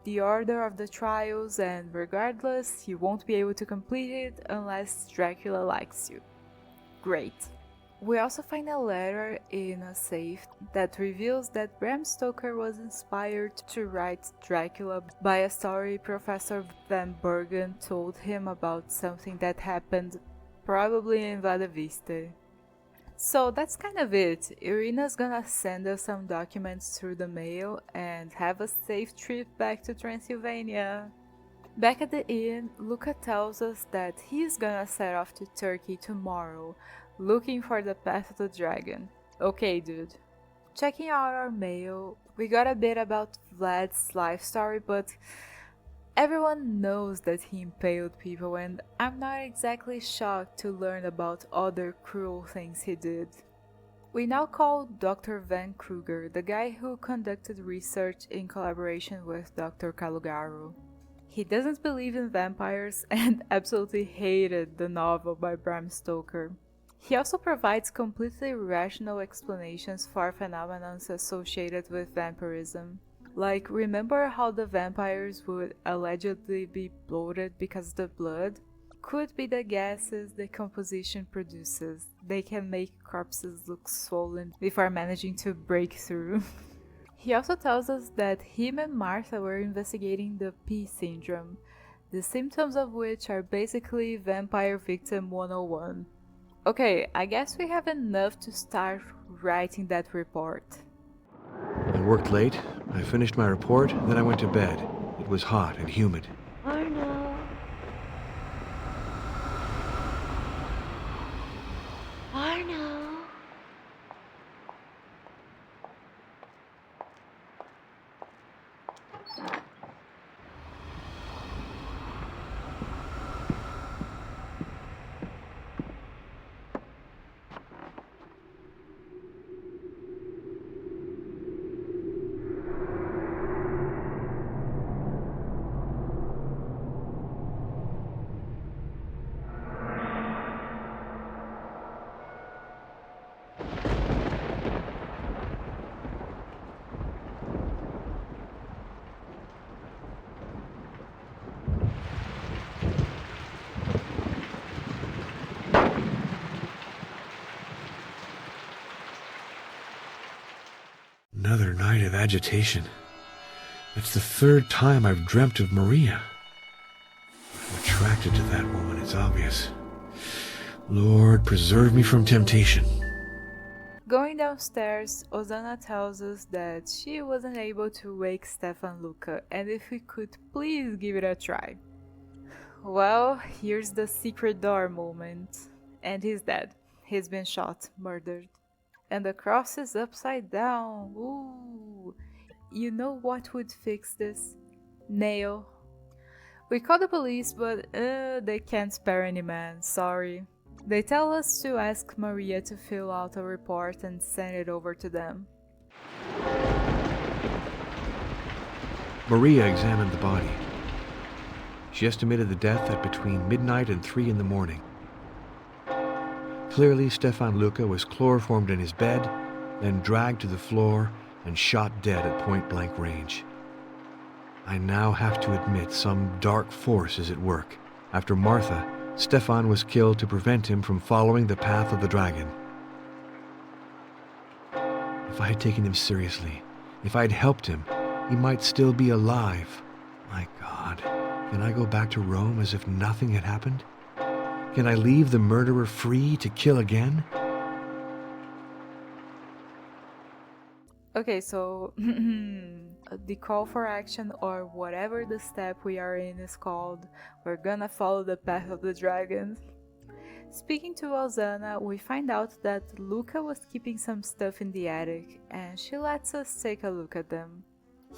the order of the trials, and regardless, you won't be able to complete it unless Dracula likes you. Great. We also find a letter in a safe that reveals that Bram Stoker was inspired to write Dracula by a story Professor Van Bergen told him about something that happened probably in Vada Vista. So that's kind of it. Irina's gonna send us some documents through the mail and have a safe trip back to Transylvania. Back at the inn, Luca tells us that he's gonna set off to Turkey tomorrow, looking for the Path of the Dragon. Okay, dude. Checking out our mail, we got a bit about Vlad's life story, but everyone knows that he impaled people, and I'm not exactly shocked to learn about other cruel things he did. We now call Dr. Van Kruger, the guy who conducted research in collaboration with Dr. Calugaro. He doesn't believe in vampires and absolutely hated the novel by Bram Stoker. He also provides completely rational explanations for phenomena associated with vampirism. Like, remember how the vampires would allegedly be bloated because of the blood? Could be the gases decomposition produces. They can make corpses look swollen before managing to break through. He also tells us that him and Martha were investigating the P syndrome, the symptoms of which are basically Vampire Victim 101. Okay, I guess we have enough to start writing that report. I worked late, I finished my report, then I went to bed. It was hot and humid. Arno. Arno. Another night of agitation. It's the third time I've dreamt of Maria. I'm attracted to that woman, it's obvious. Lord, preserve me from temptation. Going downstairs, Ozana tells us that she wasn't able to wake Stefan Luca, and if we could please give it a try. Well, here's the secret door moment. And he's dead. He's been shot, murdered. And the cross is upside down. Ooh. You know what would fix this? Nail. We call the police, but they can't spare any man, sorry. They tell us to ask Maria to fill out a report and send it over to them. Maria examined the body. She estimated the death at between midnight and 3 in the morning. Clearly, Stefan Luca was chloroformed in his bed, then dragged to the floor and shot dead at point-blank range. I now have to admit some dark force is at work. After Martha, Stefan was killed to prevent him from following the path of the dragon. If I had taken him seriously, if I had helped him, he might still be alive. My God, can I go back to Rome as if nothing had happened? Can I leave the murderer free to kill again? Okay, so the call for action, or whatever the step we are in is called, we're gonna follow the path of the dragon. Speaking to Ozana, we find out that Luca was keeping some stuff in the attic, and she lets us take a look at them.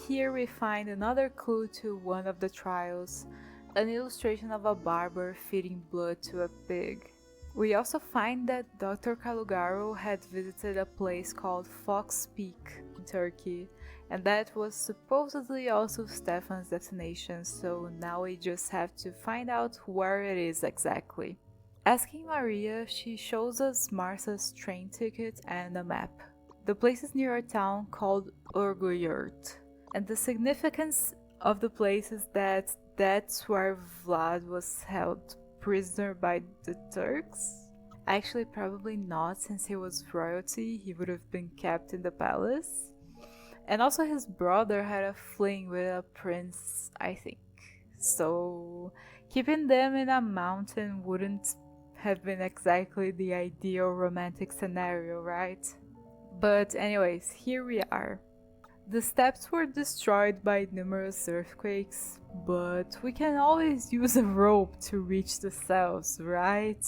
Here we find another clue to one of the trials, an illustration of a barber feeding blood to a pig. We also find that Dr. Calugaro had visited a place called Fox Peak in Turkey, and that was supposedly also Stefan's destination, so now we just have to find out where it is exactly. Asking Maria, she shows us Marsyas' train ticket and a map. The place is near a town called Urguyurt, and the significance of the place is that that's where Vlad was held prisoner by the Turks. Actually, probably not, since he was royalty, he would have been kept in the palace. And also his brother had a fling with a prince, I think. So keeping them in a mountain wouldn't have been exactly the ideal romantic scenario, right? But anyways, here we are. The steps were destroyed by numerous earthquakes, but we can always use a rope to reach the cells, right?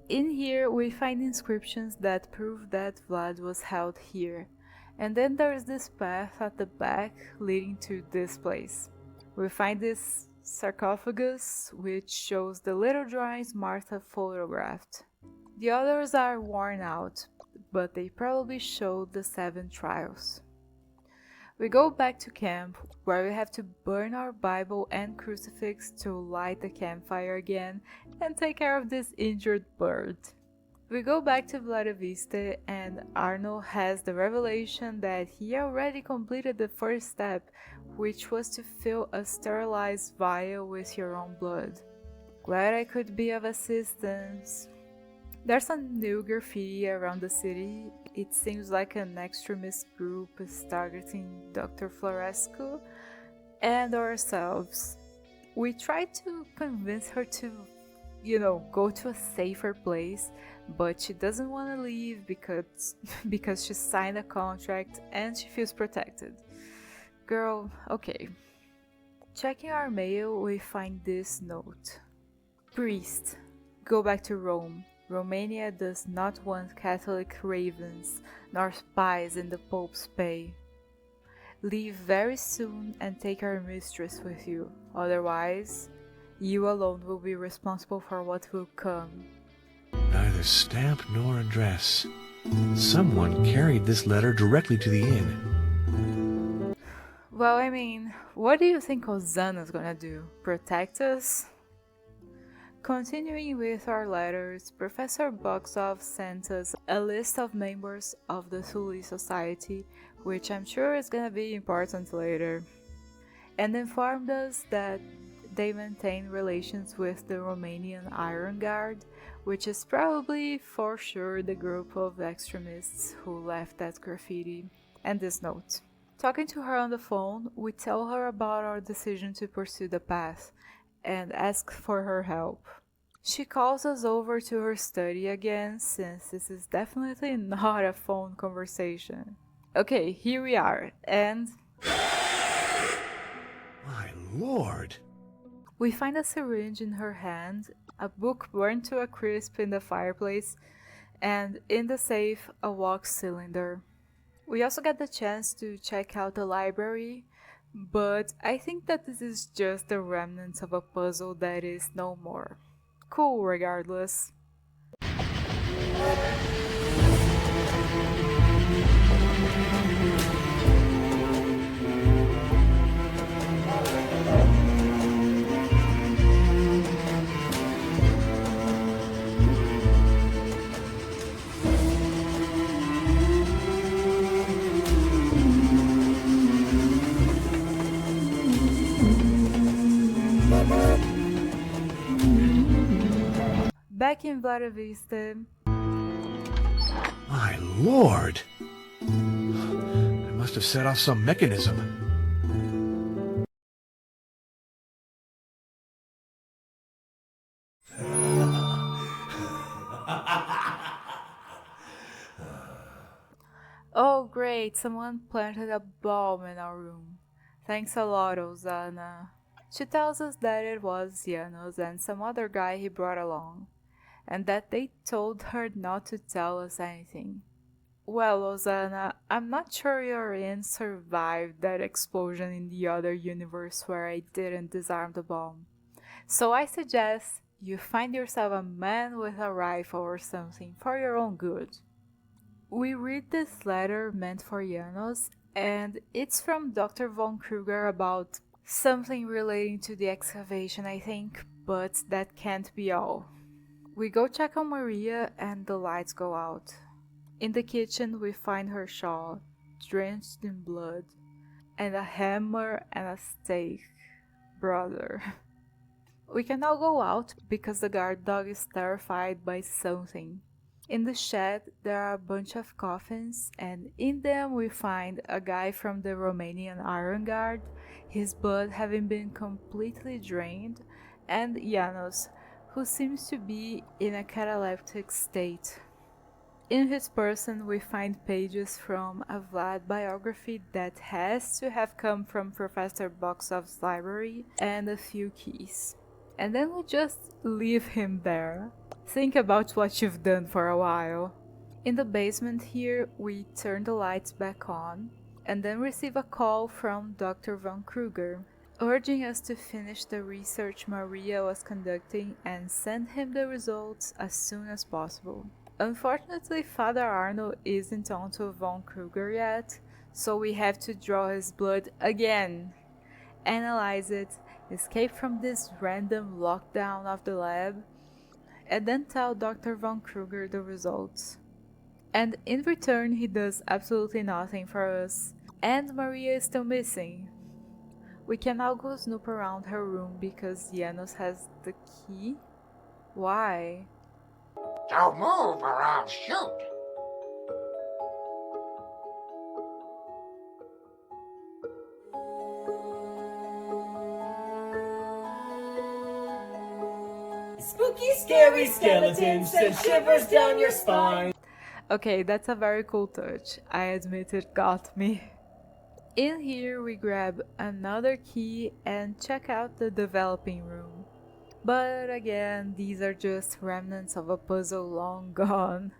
In here we find inscriptions that prove that Vlad was held here, and then there's this path at the back leading to this place. We find this sarcophagus which shows the little drawings Martha photographed. The others are worn out, but they probably show the 7 trials. We go back to camp, where we have to burn our Bible and crucifix to light the campfire again and take care of this injured bird. We go back to Vladivista, and Arnold has the revelation that he already completed the first step, which was to fill a sterilized vial with your own blood. Glad I could be of assistance. There's some new graffiti around the city. It seems like an extremist group is targeting Dr. Florescu and ourselves. We tried to convince her to, go to a safer place, but she doesn't want to leave because she signed a contract and she feels protected. Girl, okay. Checking our mail, we find this note. Priest, go back to Rome. Romania does not want Catholic ravens, nor spies in the Pope's pay. Leave very soon and take our mistress with you, otherwise, you alone will be responsible for what will come. Neither stamp nor address. Someone carried this letter directly to the inn. Well, I mean, what do you think Ozana's gonna do? Protect us? Continuing with our letters, Professor Boxov sent us a list of members of the Thule Society, which I'm sure is gonna be important later, and informed us that they maintain relations with the Romanian Iron Guard, which is probably for sure the group of extremists who left that graffiti and this note. Talking to her on the phone, we tell her about our decision to pursue the path and ask for her help. She calls us over to her study again, since this is definitely not a phone conversation. Okay, here we are, and... My lord! We find a syringe in her hand, a book burned to a crisp in the fireplace, and in the safe, a wax cylinder. We also get the chance to check out the library, but I think that this is just the remnants of a puzzle that is no more. Cool regardless. Back in Vladivista. My lord! I must have set off some mechanism. Oh great, someone planted a bomb in our room. Thanks a lot, Ozana. She tells us that it was Janos and some other guy he brought along, and that they told her not to tell us anything. Well, Ozana, I'm not sure your inn survived that explosion in the other universe where I didn't disarm the bomb. So I suggest you find yourself a man with a rifle or something for your own good. We read this letter meant for Janos, and it's from Dr. von Kruger about something relating to the excavation, I think, but that can't be all. We go check on Maria and the lights go out. In the kitchen we find her shawl, drenched in blood, and a hammer and a stake. Brother. We can now go out because the guard dog is terrified by something. In the shed there are a bunch of coffins, and in them we find a guy from the Romanian Iron Guard, his blood having been completely drained, and Janos, who seems to be in a cataleptic state. In his person we find pages from a Vlad biography that has to have come from Professor Boxov's library and a few keys. And then we just leave him there. Think about what you've done for a while. In the basement here we turn the lights back on and then receive a call from Dr. von Kruger, urging us to finish the research Maria was conducting and send him the results as soon as possible. Unfortunately, Father Arno isn't onto von Kruger yet, so we have to draw his blood again, analyze it, escape from this random lockdown of the lab, and then tell Dr. von Kruger the results. And in return he does absolutely nothing for us, and Maria is still missing. We can now go snoop around her room because Janos has the key. Why? Don't move or I'll shoot. Spooky, scary skeletons send shivers down your spine. Okay, that's a very cool touch. I admit it got me. In here we grab another key and check out the developing room. But again, these are just remnants of a puzzle long gone.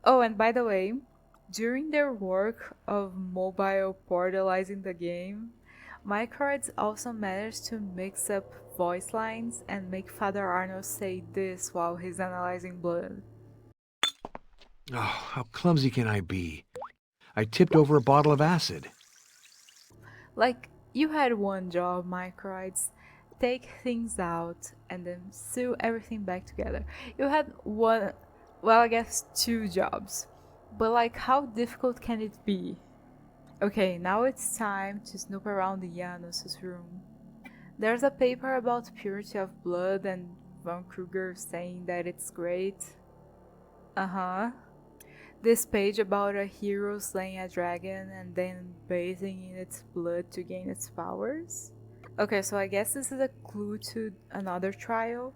Oh, and by the way, during their work of mobile portalizing the game, Mircroids also managed to mix up voice lines and make Father Arno say this while he's analyzing blood. Oh, how clumsy can I be? I tipped over a bottle of acid. Like, you had one job, Mircroids. Take things out and then sew everything back together. You had one, well, I guess 2 jobs. But like, how difficult can it be? Okay, now it's time to snoop around Janos' room. There's a paper about purity of blood and von Kruger saying that it's great. This page about a hero slaying a dragon and then bathing in its blood to gain its powers. Okay, so I guess this is a clue to another trial.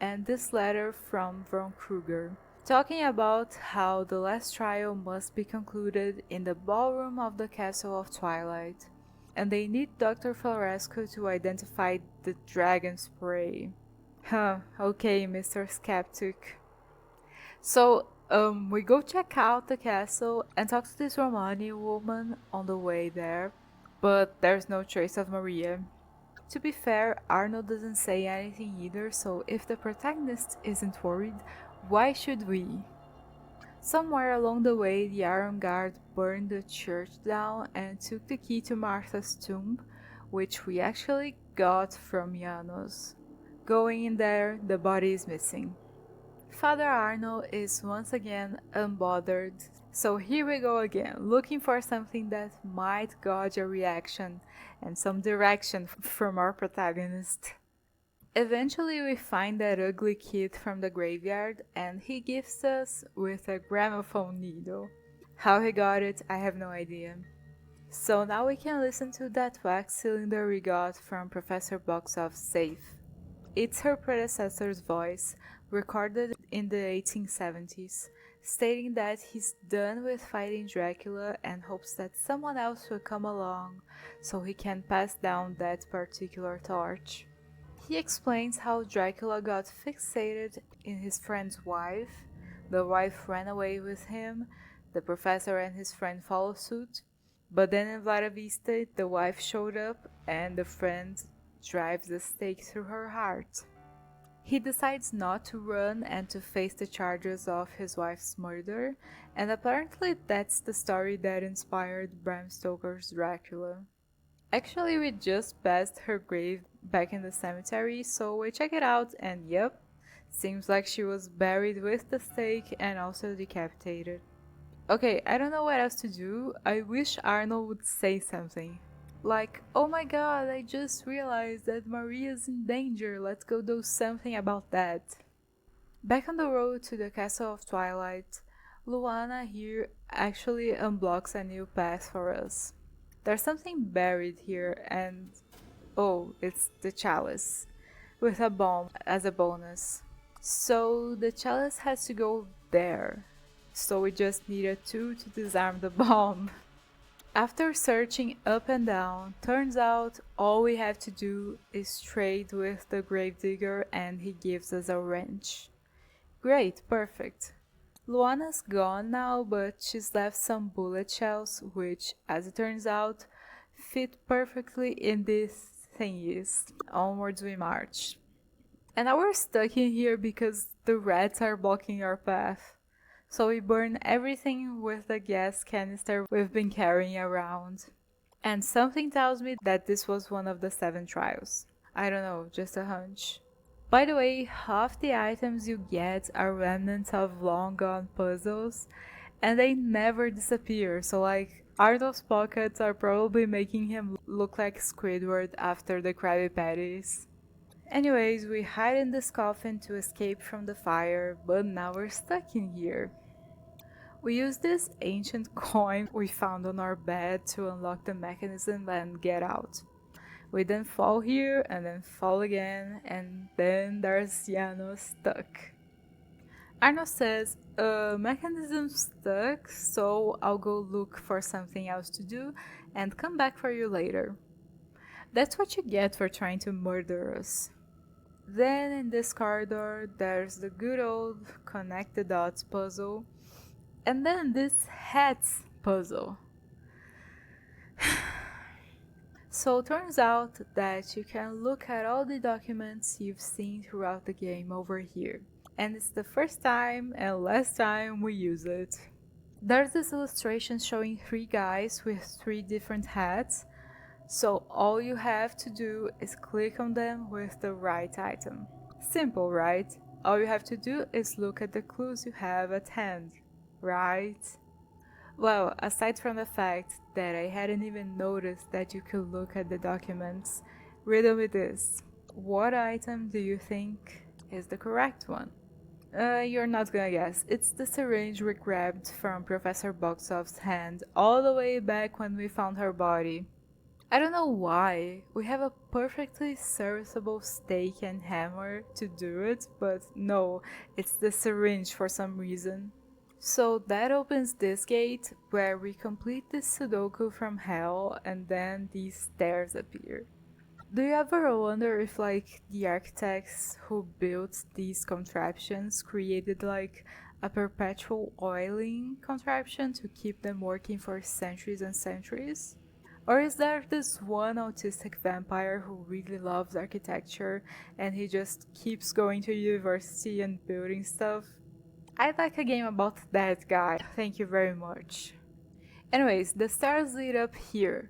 And this letter from von Kruger, talking about how the last trial must be concluded in the ballroom of the Castle of Twilight, and they need Dr. Floresco to identify the dragon's prey. Okay, Mr. Skeptic. So, we go check out the castle and talk to this Romani woman on the way there, but there's no trace of Maria. To be fair, Arno doesn't say anything either, so if the protagonist isn't worried, why should we? Somewhere along the way, the Iron Guard burned the church down and took the key to Martha's tomb, which we actually got from Janos. Going in there, the body is missing. Father Arno is once again unbothered, so here we go again, looking for something that might gauge a reaction and some direction from our protagonist. Eventually we find that ugly kid from the graveyard and he gifts us with a gramophone needle. How he got it, I have no idea. So now we can listen to that wax cylinder we got from Professor Boxov's safe. It's her predecessor's voice, recorded in the 1870s, stating that he's done with fighting Dracula and hopes that someone else will come along so he can pass down that particular torch. He explains how Dracula got fixated in his friend's wife, the wife ran away with him, the professor and his friend follow suit, but then in Vlara Vista the wife showed up and the friend drives the stake through her heart. He decides not to run and to face the charges of his wife's murder, and apparently that's the story that inspired Bram Stoker's Dracula. Actually, we just passed her grave back in the cemetery, so we check it out and yep, Seems like she was buried with the stake and also decapitated. Okay, I don't know what else to do. I wish Arnold would say something. Like, oh my god, I just realized that Maria's in danger, let's go do something about that. Back on the road to the Castle of Twilight, Luana here actually unblocks a new path for us. There's something buried here and... oh, it's the chalice, with a bomb as a bonus. So the chalice has to go there. So we just need a 2 to disarm the bomb. After searching up and down, turns out all we have to do is trade with the gravedigger and he gives us a wrench. Great, perfect. Luana's gone now, but she's left some bullet shells, which, as it turns out, fit perfectly in these thingies. Onwards we march. And now we're stuck in here because the rats are blocking our path. So we burn everything with the gas canister we've been carrying around. And something tells me that this was one of the 7 trials. I don't know, just a hunch. By the way, half the items you get are remnants of long gone puzzles, and they never disappear, so like, Arnold's pockets are probably making him look like Squidward after the Krabby Patties. Anyways, we hide in this coffin to escape from the fire, but now we're stuck in here. We use this ancient coin we found on our bed to unlock the mechanism and get out. We then fall here, and then fall again, and then there's Yano stuck. Arnold says, mechanism stuck, so I'll go look for something else to do and come back for you later. That's what you get for trying to murder us. Then in this corridor, there's the good old connect the dots puzzle, and then this hats puzzle. So turns out that you can look at all the documents you've seen throughout the game over here. And it's the first time and last time we use it. There's this illustration showing 3 guys with 3 different hats. So all you have to do is click on them with the right item. Simple, right? All you have to do is look at the clues you have at hand, right? Well, aside from the fact that I hadn't even noticed that you could look at the documents, riddle me this. What item do you think is the correct one? You're not gonna guess. It's the syringe we grabbed from Professor Boxov's hand all the way back when we found her body. I don't know why. We have a perfectly serviceable stake and hammer to do it, but no, it's the syringe for some reason. So that opens this gate where we complete this Sudoku from hell and then these stairs appear. Do you ever wonder if like the architects who built these contraptions created like a perpetual oiling contraption to keep them working for centuries and centuries? Or is there this one autistic vampire who really loves architecture and he just keeps going to university and building stuff? I'd like a game about that guy, thank you very much. Anyways, the stairs lead up here.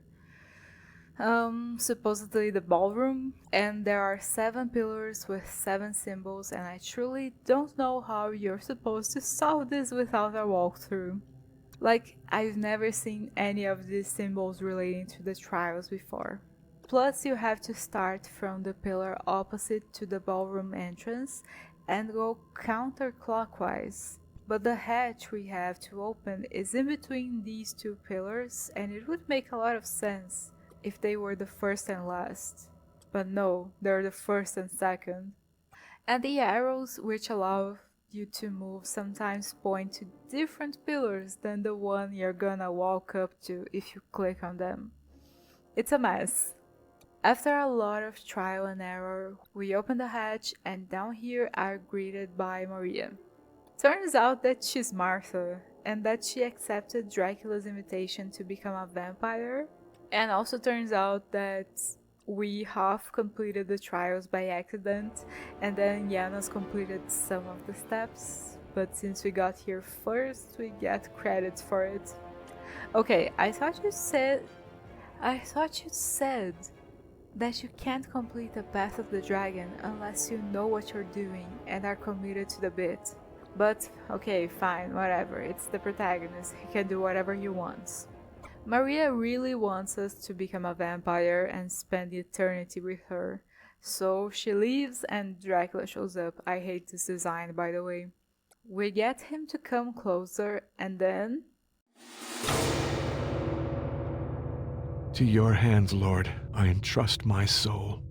Supposedly the ballroom, and there are 7 pillars with 7 symbols, and I truly don't know how you're supposed to solve this without a walkthrough. Like, I've never seen any of these symbols relating to the trials before. Plus, you have to start from the pillar opposite to the ballroom entrance and go counterclockwise. But the hatch we have to open is in between these 2 pillars, and it would make a lot of sense if they were the first and last. But no, they're the first and second. And the arrows which allow you to move sometimes point to different pillars than the one you're gonna walk up to if you click on them. It's a mess. After a lot of trial and error, we open the hatch and down here are greeted by Maria. Turns out that she's Martha and that she accepted Dracula's invitation to become a vampire. And also turns out that we half completed the trials by accident and then Janos completed some of the steps, but since we got here first, we get credits for it. Okay, I thought you said that you can't complete the path of the dragon unless you know what you're doing and are committed to the bit. But okay, fine, whatever, it's the protagonist, he can do whatever he wants. Maria really wants us to become a vampire and spend eternity with her, so she leaves and Dracula shows up. I hate this design, by the way. We get him to come closer and then... To your hands, Lord, I entrust my soul.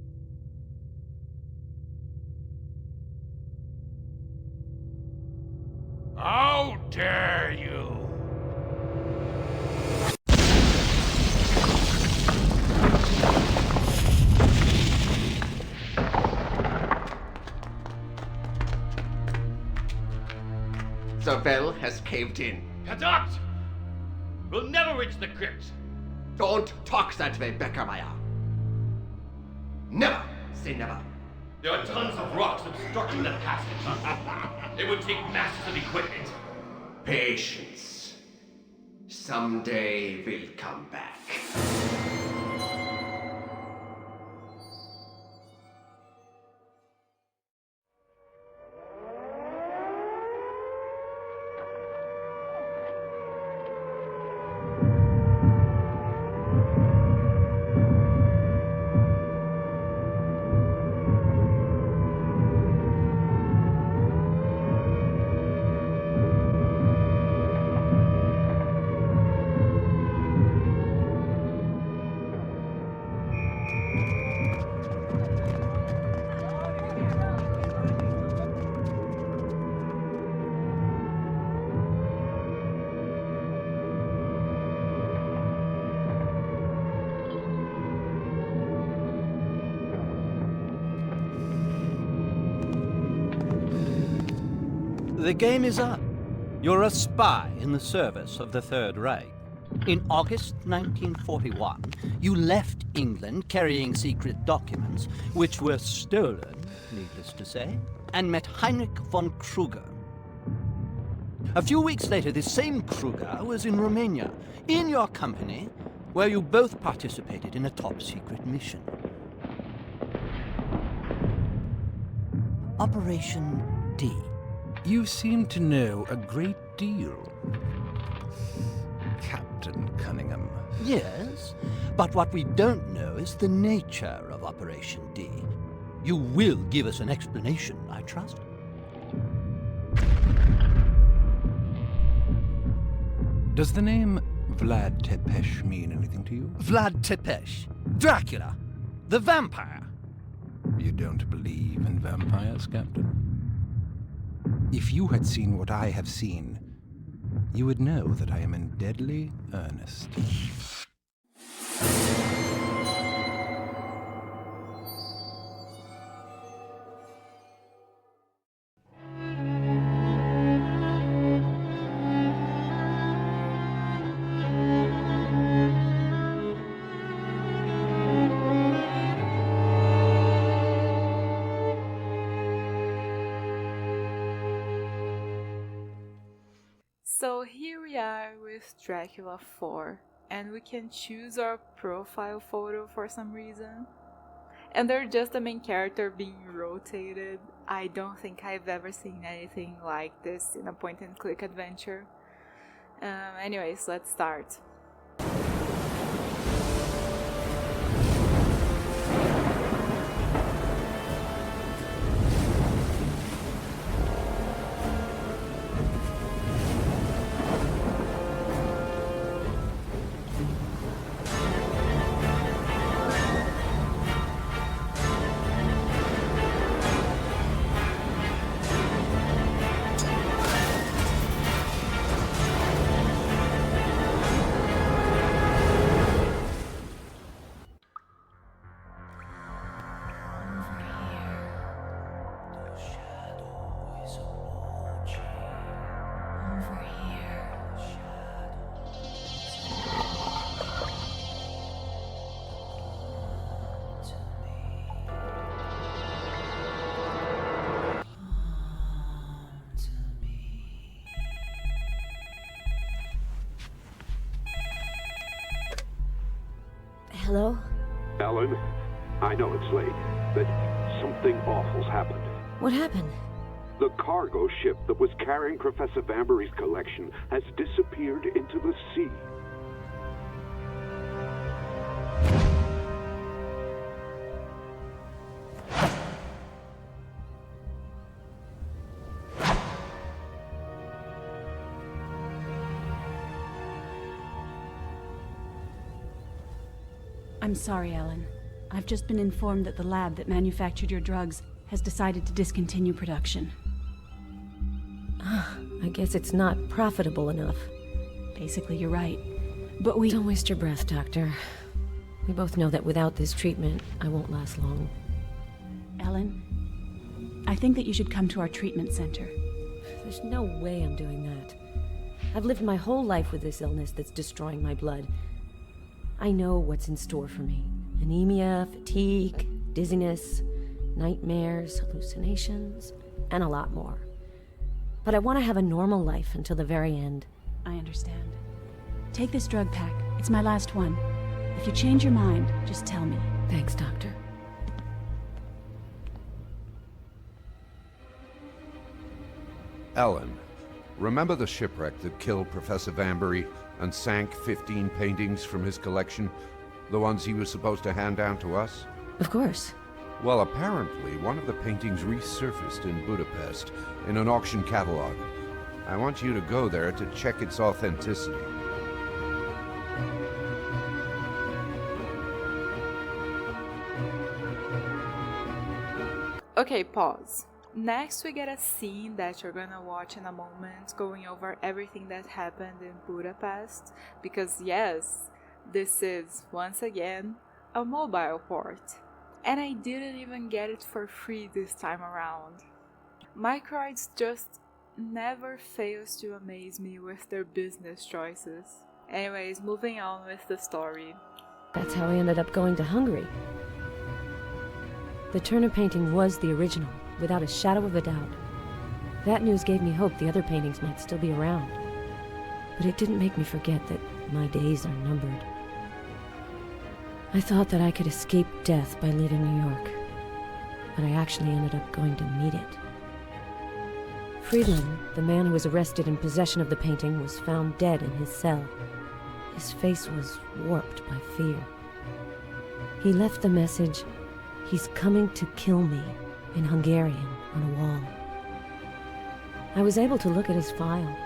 How dare you! The bell has caved in. Conduct! We'll never reach the crypt. Don't talk that way, Beckermeyer. Never say never. There are tons of rocks obstructing the passage. It would take masses of equipment. Patience. Someday we'll come back. The game is up. You're a spy in the service of the Third Reich. In August 1941, you left England carrying secret documents, which were stolen, needless to say, and met Heinrich von Kruger. A few weeks later, this same Kruger was in Romania, in your company, where you both participated in a top-secret mission. Operation D. You seem to know a great deal, Captain Cunningham. Yes, but what we don't know is the nature of Operation D. You will give us an explanation, I trust. Does the name Vlad Tepes mean anything to you? Vlad Tepes, Dracula, the vampire. You don't believe in vampires, Captain? If you had seen what I have seen, you would know that I am in deadly earnest. So here we are with Dracula 4, and we can choose our profile photo for some reason. And they're just the main character being rotated. I don't think I've ever seen anything like this in a point-and-click adventure. Anyways, let's start. Hello? Alan, I know it's late, but something awful's happened. What happened? The cargo ship that was carrying Professor Vanbury's collection has disappeared into the sea. I'm sorry, Ellen. I've just been informed that the lab that manufactured your drugs has decided to discontinue production. I guess it's not profitable enough. Basically, you're right. But Don't waste your breath, Doctor. We both know that without this treatment, I won't last long. Ellen, I think that you should come to our treatment center. There's no way I'm doing that. I've lived my whole life with this illness that's destroying my blood. I know what's in store for me. Anemia, fatigue, dizziness, nightmares, hallucinations, and a lot more. But I want to have a normal life until the very end. I understand. Take this drug pack. It's my last one. If you change your mind, just tell me. Thanks, Doctor. Ellen, remember the shipwreck that killed Professor Vanbury and sank 15 paintings from his collection? The ones he was supposed to hand down to us? Of course. Well, apparently one of the paintings resurfaced in Budapest in an auction catalog. I want you to go there to check its authenticity. Okay, pause. Next we get a scene that you're gonna watch in a moment, going over everything that happened in Budapest, because yes, this is, once again, a mobile port. And I didn't even get it for free this time around. Mircroids just never fails to amaze me with their business choices. Anyways, moving on with the story. That's how I ended up going to Hungary. The Turner painting was the original, without a shadow of a doubt. That news gave me hope the other paintings might still be around. But it didn't make me forget that my days are numbered. I thought that I could escape death by leaving New York, but I actually ended up going to meet it. Friedland, the man who was arrested in possession of the painting, was found dead in his cell. His face was warped by fear. He left the message, "He's coming to kill me," in Hungarian on a wall. I was able to look at his file.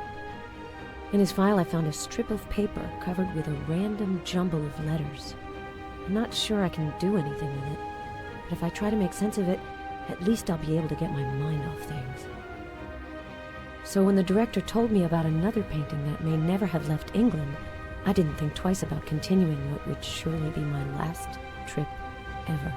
In his file I found a strip of paper covered with a random jumble of letters. I'm not sure I can do anything with it, but if I try to make sense of it, at least I'll be able to get my mind off things. So when the director told me about another painting that may never have left England, I didn't think twice about continuing what would surely be my last trip ever.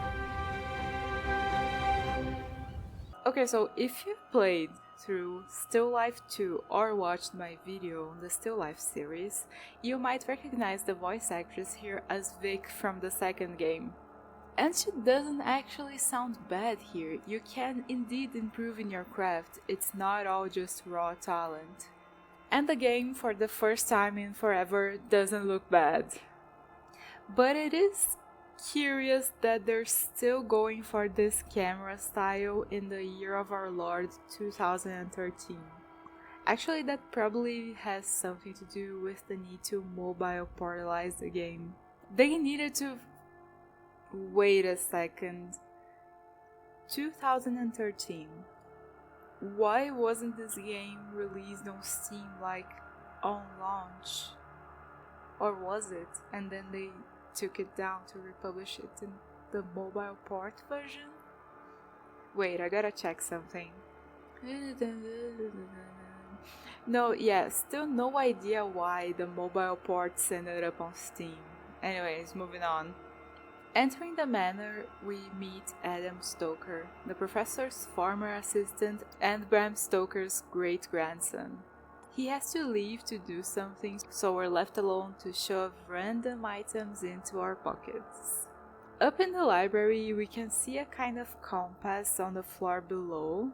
Okay, so if you've played through Still Life 2 or watched my video on the Still Life series, you might recognize the voice actress here as Vic from the second game. And she doesn't actually sound bad here. You can indeed improve in your craft, it's not all just raw talent. And the game, for the first time in forever, doesn't look bad. But it is curious that they're still going for this camera style in the year of our Lord 2013. Actually, that probably has something to do with the need to mobile portalize the game. They needed to... Wait a second. 2013. Why wasn't this game released on Steam like on launch? Or was it? And then they took it down to republish it in the mobile port version? Wait, I gotta check something. No, yeah, still no idea why the mobile ports ended up on Steam. Anyways, moving on. Entering the manor, we meet Adam Stoker, the professor's former assistant and Bram Stoker's great-grandson. He has to leave to do something, so we're left alone to shove random items into our pockets. Up in the library, we can see a kind of compass on the floor below,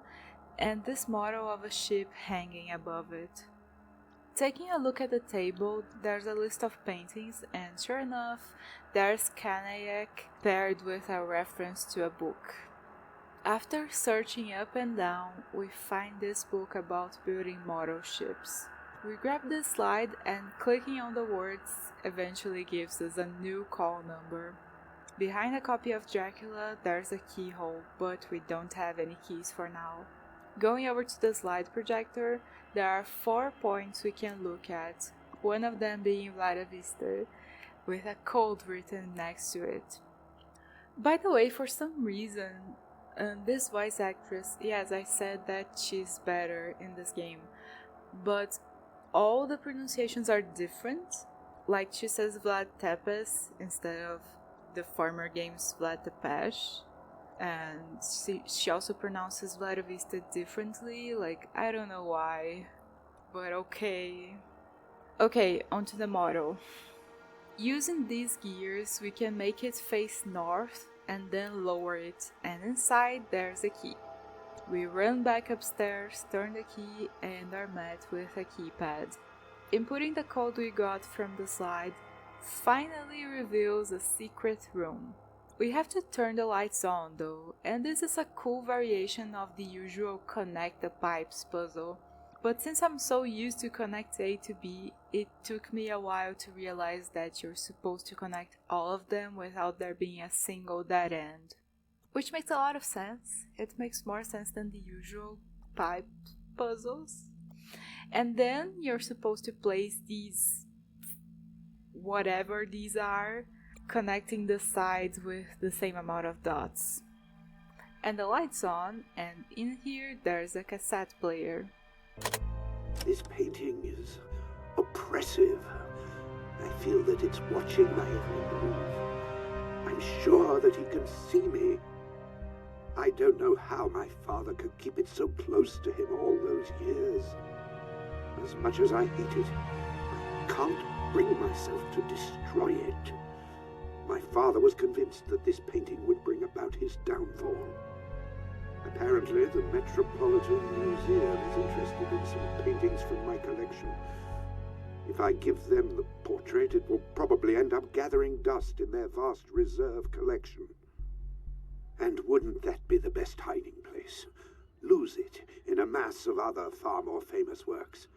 and this model of a ship hanging above it. Taking a look at the table, there's a list of paintings, and sure enough, there's Kayak paired with a reference to a book. After searching up and down, we find this book about building model ships. We grab this slide and clicking on the words eventually gives us a new call number. Behind a copy of Dracula, there's a keyhole, but we don't have any keys for now. Going over to the slide projector, there are 4 points we can look at, one of them being Villa Vista, with a code written next to it. By the way, for some reason, this voice actress, yes, I said that she's better in this game, but all the pronunciations are different. Like she says Vlad Tepes instead of the former game's Vlad Tepesh. And she also pronounces Villa Vista differently, like, I don't know why, but okay. Okay, onto the model. Using these gears, we can make it face north and then lower it, and inside there's a key. We run back upstairs, turn the key, and are met with a keypad. Inputting the code we got from the slide finally reveals a secret room. We have to turn the lights on though, and this is a cool variation of the usual connect the pipes puzzle. But since I'm so used to connect A to B, it took me a while to realize that you're supposed to connect all of them without there being a single dead end. Which makes a lot of sense. It makes more sense than the usual pipe puzzles. And then you're supposed to place these, whatever these are, connecting the sides with the same amount of dots. And the light's on, and in here there's a cassette player. This painting is oppressive. I feel that it's watching my every move. I'm sure that he can see me. I don't know how my father could keep it so close to him all those years. As much as I hate it, I can't bring myself to destroy it. My father was convinced that this painting would bring about his downfall. Apparently, the Metropolitan Museum is interested in some paintings from my collection. If I give them the portrait, it will probably end up gathering dust in their vast reserve collection. And wouldn't that be the best hiding place? Lose it in a mass of other far more famous works.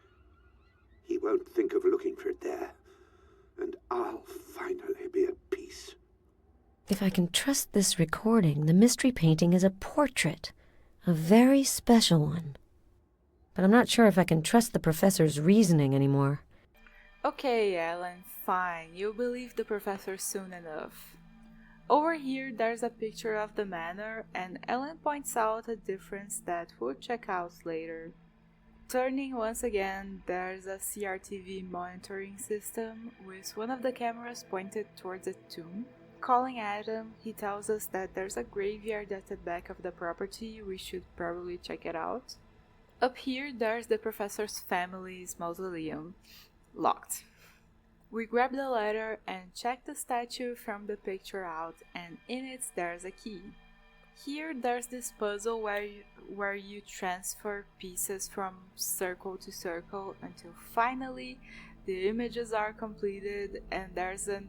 He won't think of looking for it there, and I'll finally be at peace. If I can trust this recording, the mystery painting is a portrait, a very special one. But I'm not sure if I can trust the professor's reasoning anymore. Okay, Ellen, fine. You'll believe the professor soon enough. Over here, there's a picture of the manor, and Ellen points out a difference that we'll check out later. Turning once again, there's a CRTV monitoring system with one of the cameras pointed towards a tomb. Calling Adam, he tells us that there's a graveyard at the back of the property. We should probably check it out. Up here, there's the professor's family's mausoleum. Locked. We grab the letter and check the statue from the picture out, and in it there's a key. Here there's this puzzle where you transfer pieces from circle to circle until finally the images are completed and there's an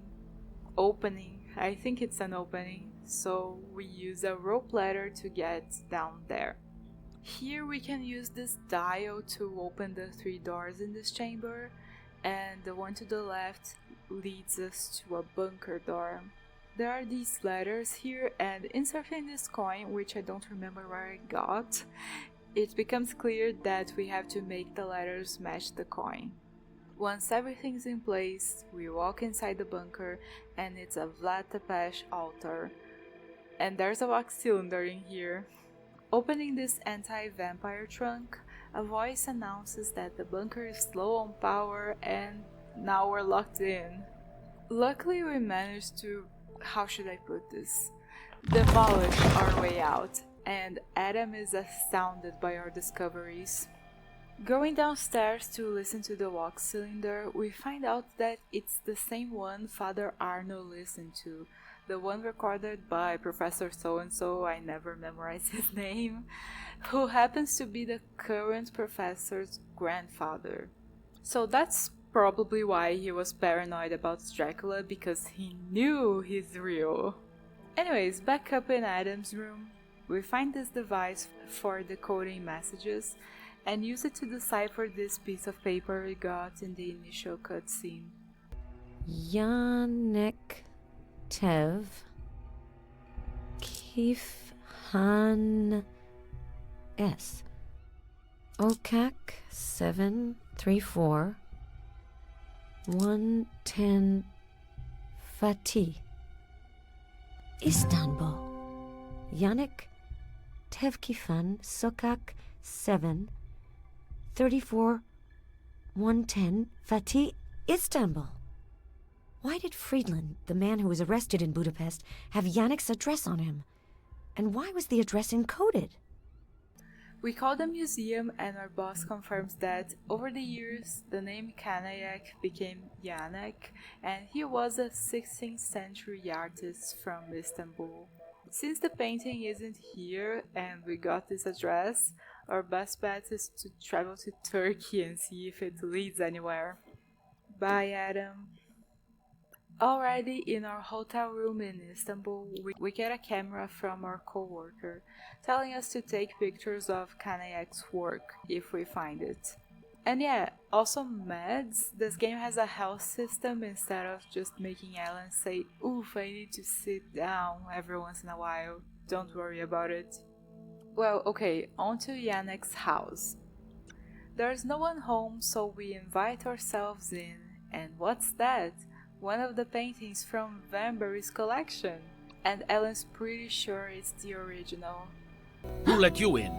opening. I think it's an opening, so we use a rope ladder to get down there. Here we can use this dial to open the 3 doors in this chamber, and the one to the left leads us to a bunker door. There are these letters here, and inserting this coin, which I don't remember where I got, it becomes clear that we have to make the letters match the coin. Once everything's in place, we walk inside the bunker, and it's a Vlad Tepesh altar. And there's a wax cylinder in here. Opening this anti-vampire trunk, a voice announces that the bunker is low on power and now we're locked in. Luckily we managed to, how should I put this, demolish our way out, and Adam is astounded by our discoveries. Going downstairs to listen to the wax cylinder, we find out that it's the same one Father Arno listened to, the one recorded by Professor So-and-so, I never memorized his name, who happens to be the current professor's grandfather. So that's probably why he was paranoid about Dracula, because he knew he's real. Anyways, back up in Adam's room, we find this device for decoding messages and use it to decipher this piece of paper we got in the initial cutscene. Yanek Tev Kif Han S Okak 734 110 Fatih Istanbul Yanek Tevkifan Sokak 7 34 110 Fatih Istanbul. Why did Friedland, the man who was arrested in Budapest, have Yannick's address on him? And why was the address encoded? We call the museum and our boss confirms that over the years the name Kanayak became Yanek and he was a 16th century artist from Istanbul. Since the painting isn't here and we got this address, our best bet is to travel to Turkey and see if it leads anywhere. Bye, Adam. Already in our hotel room in Istanbul, we get a camera from our co-worker, telling us to take pictures of Kanayak's work if we find it. And yeah, also meds, this game has a health system instead of just making Ellen say, "Oof, I need to sit down" every once in a while. Don't worry about it. Well, okay, on to Yannick's house. There's no one home, so we invite ourselves in, and what's that? One of the paintings from Vanbury's collection, and Ellen's pretty sure it's the original. Who let you in?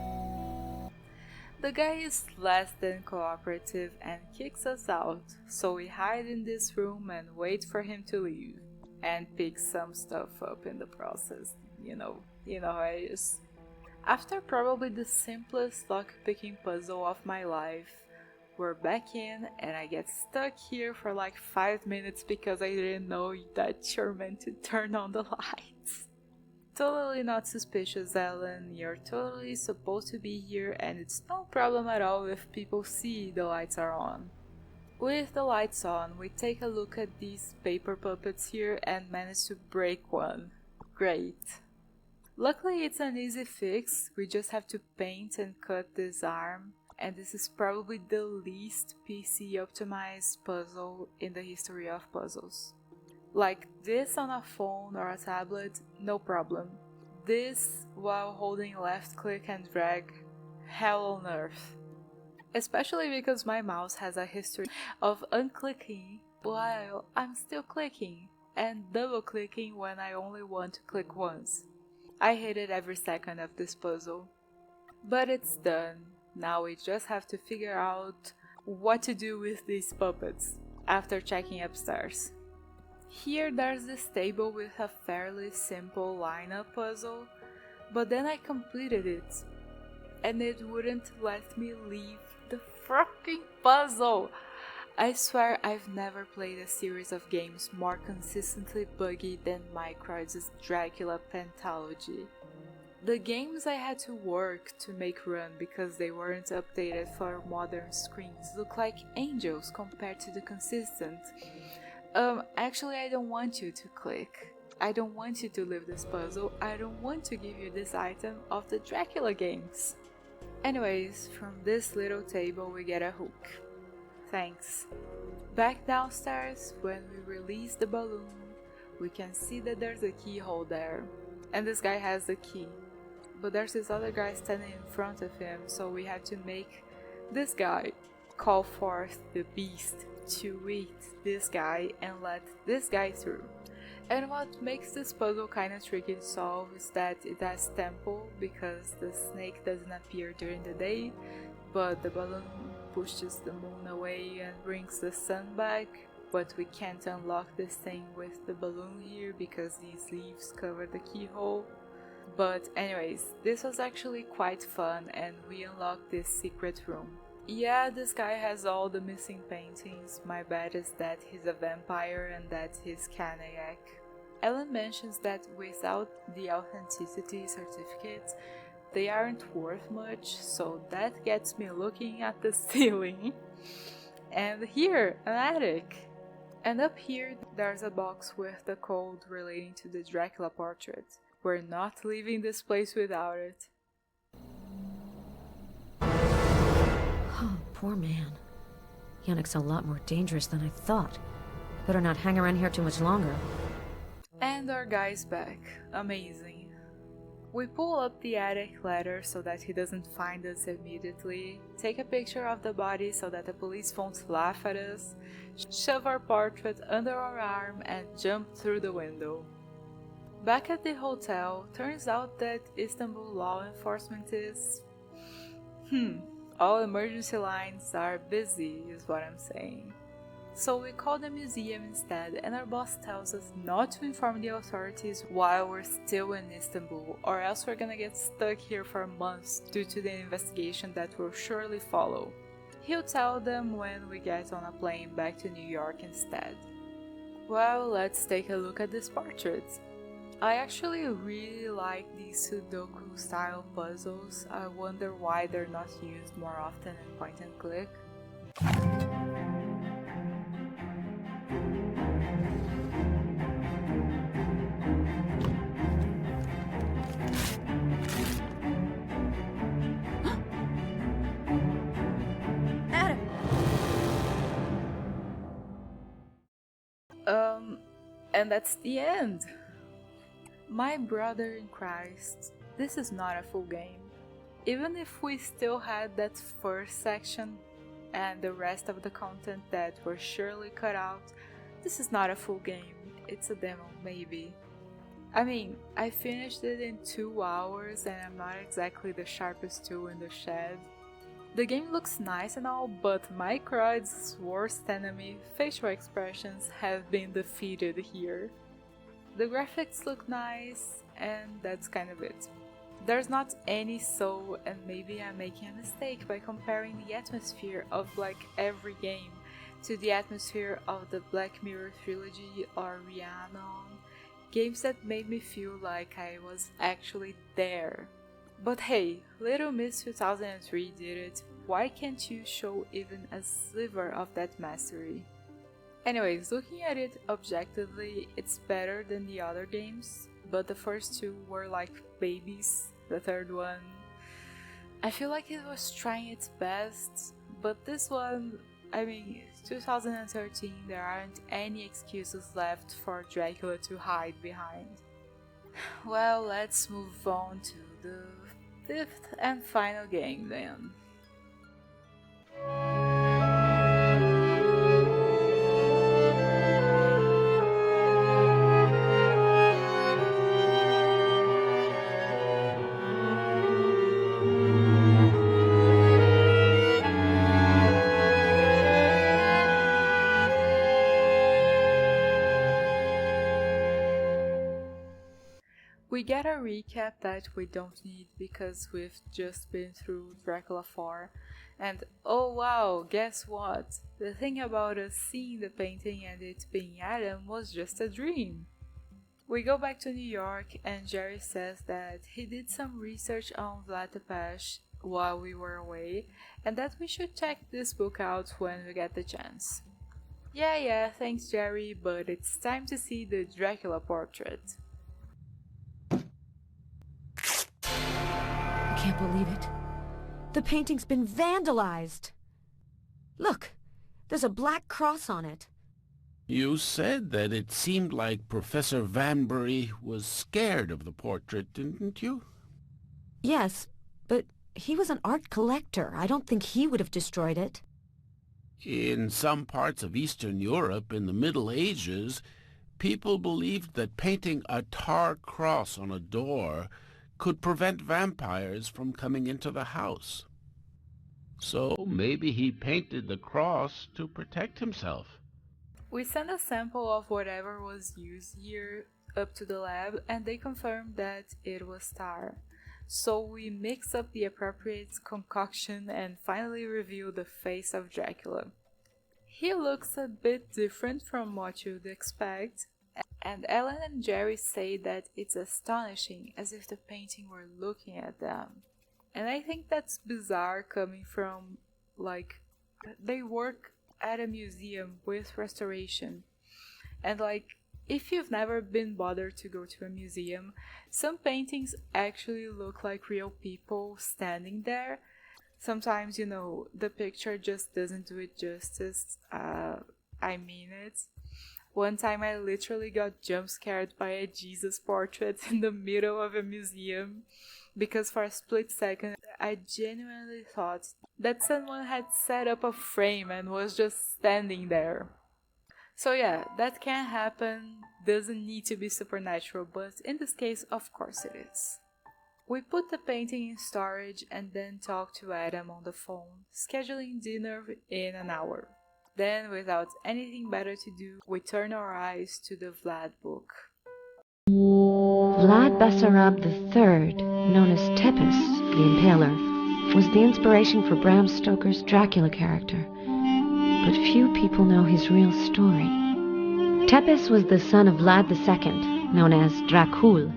The guy is less than cooperative and kicks us out, so we hide in this room and wait for him to leave, and pick some stuff up in the process, you know how it is. After probably the simplest lock-picking puzzle of my life, we're back in and I get stuck here for like 5 minutes because I didn't know that you're meant to turn on the lights. Totally not suspicious, Ellen. You're totally supposed to be here and it's no problem at all if people see the lights are on. With the lights on, we take a look at these paper puppets here and manage to break one. Great. Luckily it's an easy fix, we just have to paint and cut this arm. And this is probably the least PC optimized puzzle in the history of puzzles. Like this on a phone or a tablet, no problem. This while holding left click and drag, hell on earth. Especially because my mouse has a history of unclicking while I'm still clicking and double clicking when I only want to click once. I hated every second of this puzzle. But it's done. Now we just have to figure out what to do with these puppets after checking upstairs. Here there's this table with a fairly simple lineup puzzle, but then I completed it and it wouldn't let me leave the fucking puzzle. I swear I've never played a series of games more consistently buggy than Mircroids' Dracula Pentalogy. The games I had to work to make run because they weren't updated for modern screens look like angels compared to the consistent. Actually I don't want you to click. I don't want you to leave this puzzle. I don't want to give you this item of the Dracula games. Anyways, from this little table we get a hook. Thanks. Back downstairs, when we release the balloon, we can see that there's a keyhole there. And this guy has the key. But there's this other guy standing in front of him, so we have to make this guy call forth the beast to eat this guy and let this guy through. And what makes this puzzle kinda tricky to solve is that it has tempo because the snake doesn't appear during the day, but the balloon pushes the moon away and brings the sun back. But we can't unlock this thing with the balloon here because these leaves cover the keyhole. But anyways, this was actually quite fun and we unlocked this secret room. Yeah, this guy has all the missing paintings. My bet is that he's a vampire and that he's Kanayak. Ellen mentions that without the authenticity certificates, they aren't worth much, so that gets me looking at the ceiling. And here, an attic! And up here, there's a box with the code relating to the Dracula portrait. We're not leaving this place without it. Oh, poor man. Yannick's a lot more dangerous than I thought. Better not hang around here too much longer. And our guy's back. Amazing. We pull up the attic ladder so that he doesn't find us immediately, take a picture of the body so that the police won't laugh at us, shove our portrait under our arm and jump through the window. Back at the hotel, turns out that Istanbul law enforcement is... all emergency lines are busy is what I'm saying. So we call the museum instead, and our boss tells us not to inform the authorities while we're still in Istanbul, or else we're gonna get stuck here for months due to the investigation that will surely follow. He'll tell them when we get on a plane back to New York instead. Well, let's take a look at this portrait. I actually really like these Sudoku style puzzles. I wonder why they're not used more often in point and click. And that's the end. My brother in Christ, this is not a full game. Even if we still had that first section and the rest of the content that were surely cut out, this is not a full game. It's a demo, maybe. I mean, I finished it in 2 hours and I'm not exactly the sharpest tool in the shed. The game looks nice and all, but Mircroids' worst enemy, facial expressions, have been defeated here. The graphics look nice, and that's kind of it. There's not any soul, and maybe I'm making a mistake by comparing the atmosphere of like every game to the atmosphere of the Black Mirror trilogy or Rhiannon, games that made me feel like I was actually there. But hey, Little Miss 2003 did it, why can't you show even a sliver of that mastery? Anyways, looking at it objectively, it's better than the other games, but the first two were like babies. The third one, I feel like it was trying its best, but this one, I mean, it's 2013, there aren't any excuses left for Dracula to hide behind. Well, let's move on to the fifth and final game then. We get a recap that we don't need because we've just been through Dracula 4, and oh wow, guess what? The thing about us seeing the painting and it being Adam was just a dream. We go back to New York and Jerry says that he did some research on Vlad Tepes while we were away and that we should check this book out when we get the chance. Yeah, thanks Jerry, but it's time to see the Dracula portrait. I can't believe it. The painting's been vandalized. Look, there's a black cross on it. You said that it seemed like Professor Vanbury was scared of the portrait, didn't you? Yes, but he was an art collector. I don't think he would have destroyed it. In some parts of Eastern Europe in the Middle Ages, people believed that painting a tar cross on a door could prevent vampires from coming into the house. So maybe he painted the cross to protect himself. We sent a sample of whatever was used here up to the lab and they confirmed that it was tar. So we mix up the appropriate concoction and finally reveal the face of Dracula. He looks a bit different from what you'd expect, and Ellen and Jerry say that it's astonishing, as if the painting were looking at them. And I think that's bizarre coming from, like, they work at a museum with restoration. And like, if you've never been bothered to go to a museum, some paintings actually look like real people standing there. Sometimes, the picture just doesn't do it justice. I mean it. One time I literally got jump scared by a Jesus portrait in the middle of a museum because for a split second I genuinely thought that someone had set up a frame and was just standing there. So yeah, that can happen, doesn't need to be supernatural, but in this case, of course it is. We put the painting in storage and then talked to Adam on the phone, scheduling dinner in an hour. Then, without anything better to do, we turn our eyes to the Vlad book. Vlad Basarab III, known as Tepes, the Impaler, was the inspiration for Bram Stoker's Dracula character. But few people know his real story. Tepes was the son of Vlad II, known as Dracul,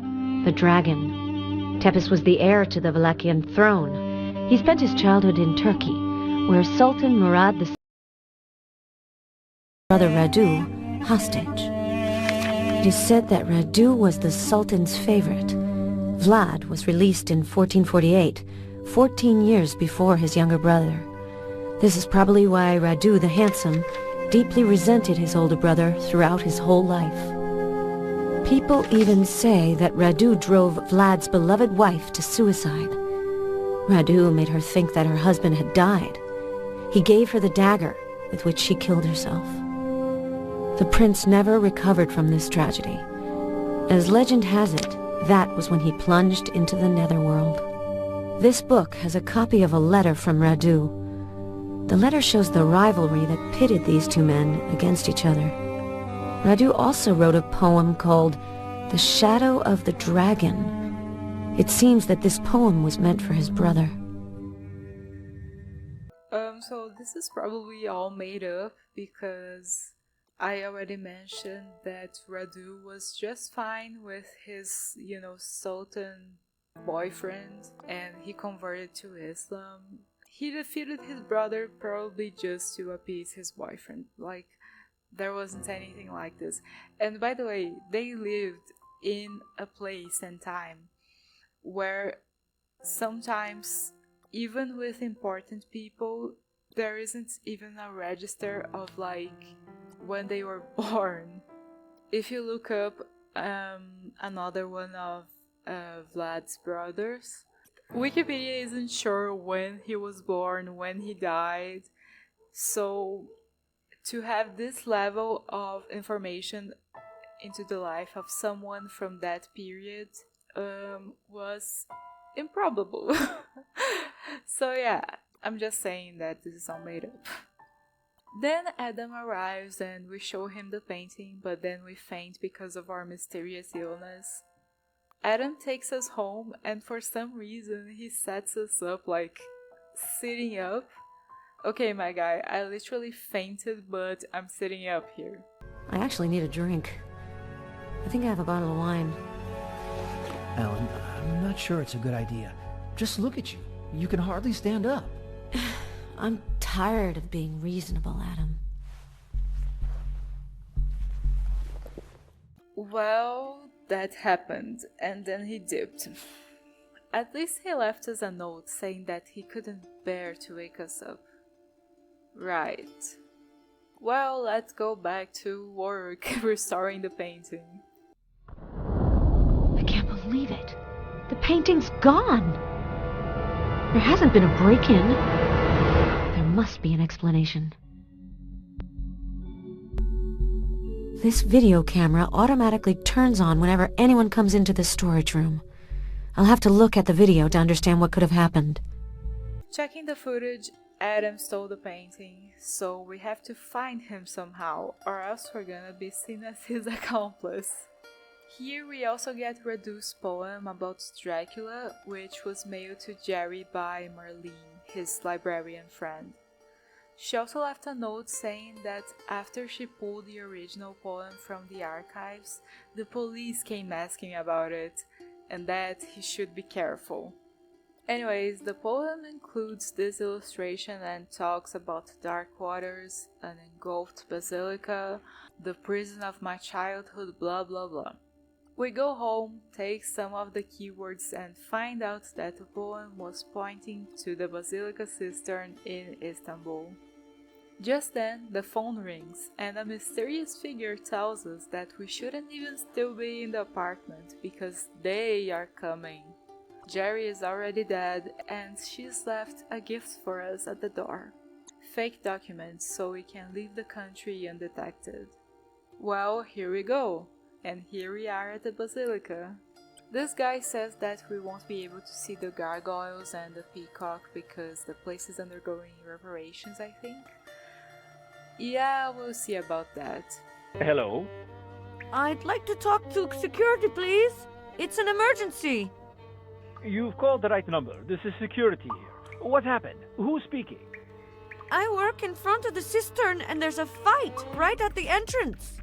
the dragon. Tepes was the heir to the Wallachian throne. He spent his childhood in Turkey, where Sultan Murad II brother Radu hostage. It is said that Radu was the Sultan's favorite. Vlad was released in 1448, 14 years before his younger brother. This is probably why Radu the Handsome deeply resented his older brother throughout his whole life. People even say that Radu drove Vlad's beloved wife to suicide. Radu made her think that her husband had died. He gave her the dagger with which she killed herself. The prince never recovered from this tragedy. As legend has it, that was when he plunged into the netherworld. This book has a copy of a letter from Radu. The letter shows the rivalry that pitted these two men against each other. Radu also wrote a poem called The Shadow of the Dragon. It seems that this poem was meant for his brother. So this is probably all made up because I already mentioned that Radu was just fine with his, Sultan boyfriend, and he converted to Islam. He defeated his brother probably just to appease his boyfriend. Like, there wasn't anything like this. And by the way, they lived in a place and time where sometimes, even with important people, there isn't even a register of like when they were born. If you look up another one of Vlad's brothers, Wikipedia isn't sure when he was born, when he died. So to have this level of information into the life of someone from that period was improbable. So yeah, I'm just saying that this is all made up. Then Adam arrives and we show him the painting, but then we faint because of our mysterious illness. Adam takes us home and for some reason he sets us up like sitting up. Okay, my guy, I literally fainted, but I'm sitting up here. I actually need a drink. I think I have a bottle of wine. Alan, I'm not sure it's a good idea. Just look at you. You can hardly stand up. I'm tired of being reasonable, Adam. Well, that happened, and then he dipped. At least he left us a note saying that he couldn't bear to wake us up. Right. Well, let's go back to work restoring the painting. I can't believe it. The painting's gone. There hasn't been a break-in. There must be an explanation. This video camera automatically turns on whenever anyone comes into the storage room. I'll have to look at the video to understand what could have happened. Checking the footage, Adam stole the painting, so we have to find him somehow, or else we're gonna be seen as his accomplice. Here we also get Radu's poem about Dracula, which was mailed to Jerry by Marlene, his librarian friend. She also left a note saying that after she pulled the original poem from the archives, the police came asking about it, and that he should be careful. Anyways, the poem includes this illustration and talks about dark waters, an engulfed basilica, the prison of my childhood, blah blah blah. We go home, take some of the keywords and find out that the poem was pointing to the basilica cistern in Istanbul. Just then, the phone rings, and a mysterious figure tells us that we shouldn't even still be in the apartment because they are coming. Jerry is already dead, and she's left a gift for us at the door. Fake documents so we can leave the country undetected. Well, here we go, and here we are at the basilica. This guy says that we won't be able to see the gargoyles and the peacock because the place is undergoing reparations, I think. Yeah, we'll see about that. Hello? I'd like to talk to security, please. It's an emergency. You've called the right number. This is security here. What happened? Who's speaking? I work in front of the cistern and there's a fight right at the entrance.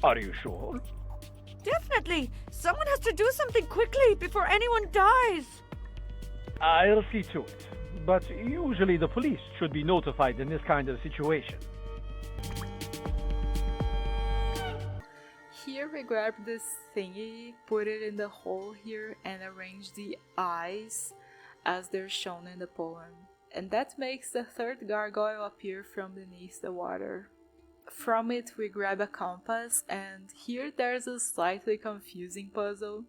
Are you sure? Definitely. Someone has to do something quickly before anyone dies. I'll see to it. But usually the police should be notified in this kind of situation. Here we grab this thingy, put it in the hole here and arrange the eyes as they're shown in the poem. And that makes the third gargoyle appear from beneath the water. From it we grab a compass, and here there's a slightly confusing puzzle,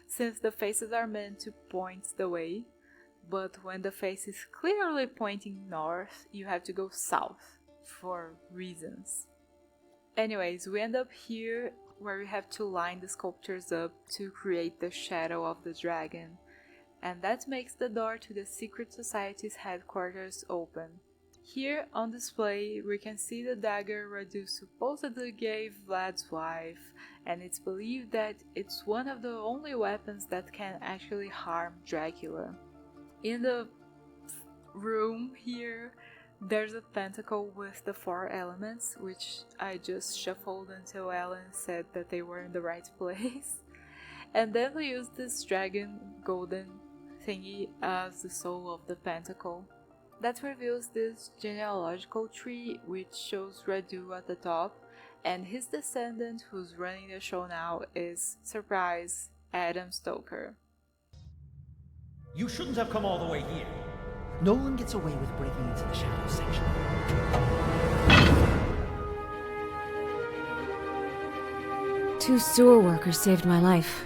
since the faces are meant to point the way, but when the face is clearly pointing north, you have to go south, for reasons. Anyways, we end up here where we have to line the sculptures up to create the shadow of the dragon, and that makes the door to the secret society's headquarters open. Here on display we can see the dagger Radu supposedly gave Vlad's wife, and it's believed that it's one of the only weapons that can actually harm Dracula. In the room here, there's a pentacle with the 4 elements, which I just shuffled until Alan said that they were in the right place. And then we use this dragon golden thingy as the soul of the pentacle. That reveals this genealogical tree, which shows Radu at the top, and his descendant who's running the show now is, surprise, Adam Stoker. You shouldn't have come all the way here. Nolan gets away with breaking into the shadow section. 2 sewer workers saved my life.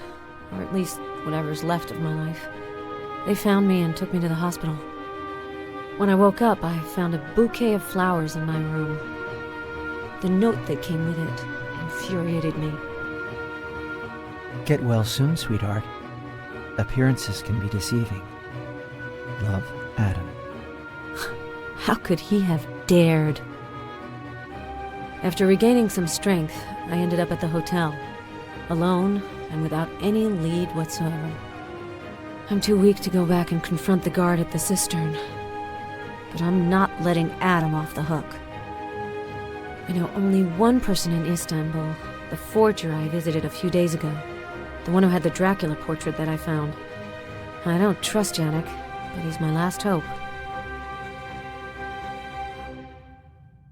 Or at least whatever's left of my life. They found me and took me to the hospital. When I woke up, I found a bouquet of flowers in my room. The note that came with it infuriated me. Get well soon, sweetheart. Appearances can be deceiving. Love, Adam. How could he have dared? After regaining some strength, I ended up at the hotel, alone and without any lead whatsoever. I'm too weak to go back and confront the guard at the cistern, but I'm not letting Adam off the hook. I know only one person in Istanbul, the forger I visited a few days ago, the one who had the Dracula portrait that I found. I don't trust Yannick, but he's my last hope.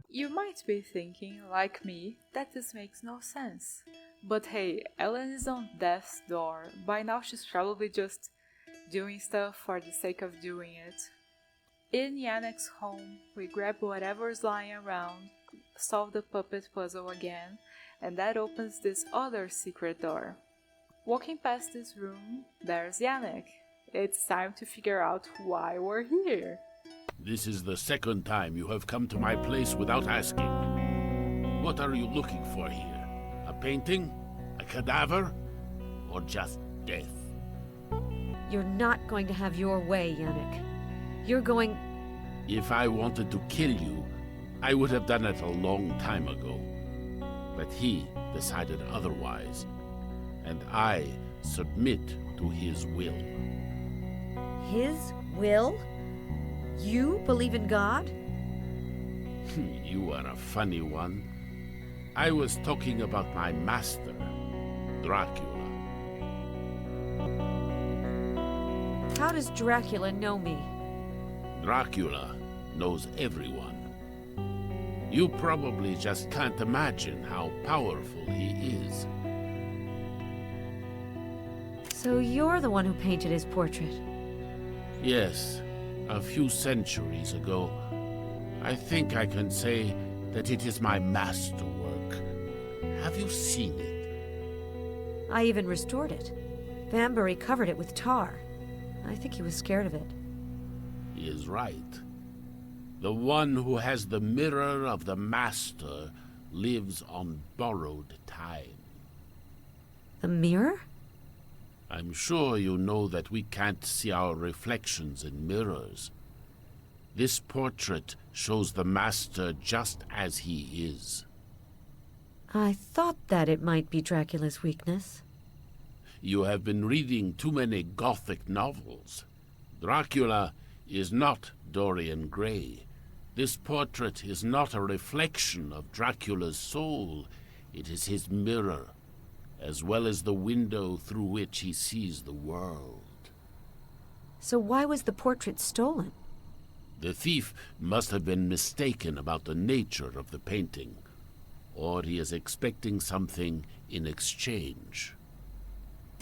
You might be thinking, like me, that this makes no sense. But hey, Ellen is on death's door. By now she's probably just doing stuff for the sake of doing it. In Yannick's home, we grab whatever's lying around, solve the puppet puzzle again, and that opens this other secret door. Walking past this room, there's Yannick. It's time to figure out why we're here. This is the second time you have come to my place without asking. What are you looking for here? A painting? A cadaver? Or just death? You're not going to have your way, Yannick. You're going... If I wanted to kill you, I would have done it a long time ago. But he decided otherwise, and I submit to his will. His will? You believe in God? You are a funny one. I was talking about my master, Dracula. How does Dracula know me? Dracula knows everyone. You probably just can't imagine how powerful he is. So you're the one who painted his portrait? Yes, a few centuries ago. I think I can say that it is my masterwork. Have you seen it? I even restored it. Vanbury covered it with tar. I think he was scared of it. He is right. The one who has the mirror of the master lives on borrowed time. The mirror? I'm sure you know that we can't see our reflections in mirrors. This portrait shows the master just as he is. I thought that it might be Dracula's weakness. You have been reading too many Gothic novels. Dracula is not Dorian Gray. This portrait is not a reflection of Dracula's soul. It is his mirror, as well as the window through which he sees the world. So why was the portrait stolen? The thief must have been mistaken about the nature of the painting, or he is expecting something in exchange.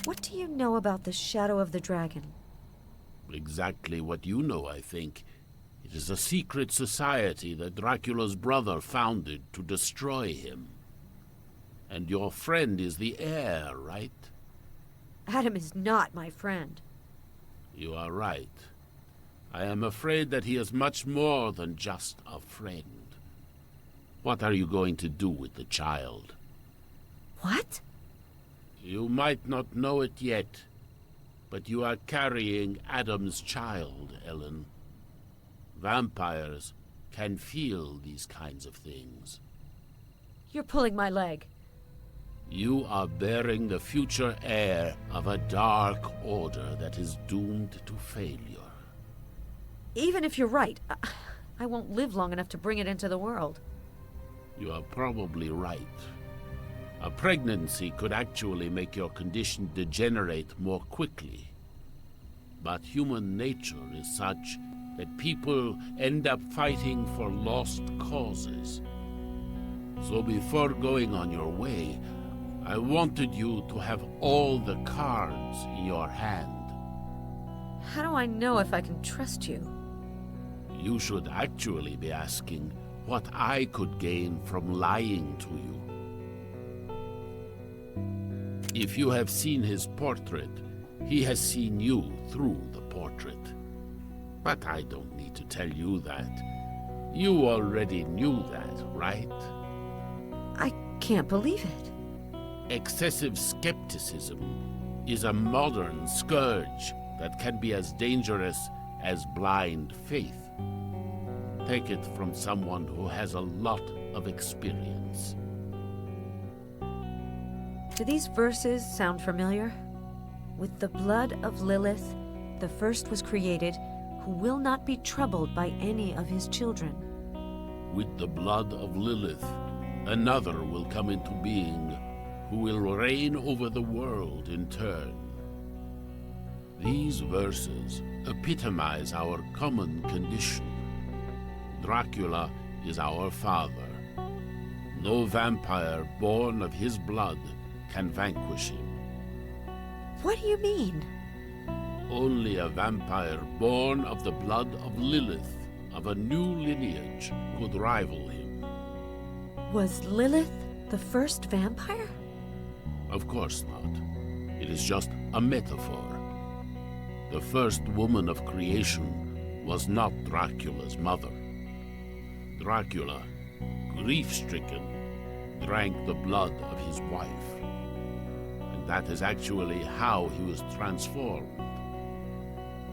What do you know about the Shadow of the Dragon? Exactly what you know, I think. It is a secret society that Dracula's brother founded to destroy him. And your friend is the heir, right? Adam is not my friend. You are right. I am afraid that he is much more than just a friend. What are you going to do with the child? What? You might not know it yet, but you are carrying Adam's child, Ellen. Vampires can feel these kinds of things. You're pulling my leg. You are bearing the future heir of a dark order that is doomed to failure. Even if you're right, I won't live long enough to bring it into the world. You are probably right. A pregnancy could actually make your condition degenerate more quickly. But human nature is such that people end up fighting for lost causes. So before going on your way, I wanted you to have all the cards in your hand. How do I know if I can trust you? You should actually be asking what I could gain from lying to you. If you have seen his portrait, he has seen you through the portrait. But I don't need to tell you that. You already knew that, right? I can't believe it. Excessive skepticism is a modern scourge that can be as dangerous as blind faith. Take it from someone who has a lot of experience. Do these verses sound familiar? With the blood of Lilith, the first was created, who will not be troubled by any of his children. With the blood of Lilith, another will come into being, who will reign over the world in turn. These verses epitomize our common condition. Dracula is our father. No vampire born of his blood can vanquish him. What do you mean? Only a vampire born of the blood of Lilith, of a new lineage, could rival him. Was Lilith the first vampire? Of course not. It is just a metaphor. The first woman of creation was not Dracula's mother. Dracula, grief-stricken, drank the blood of his wife. And that is actually how he was transformed.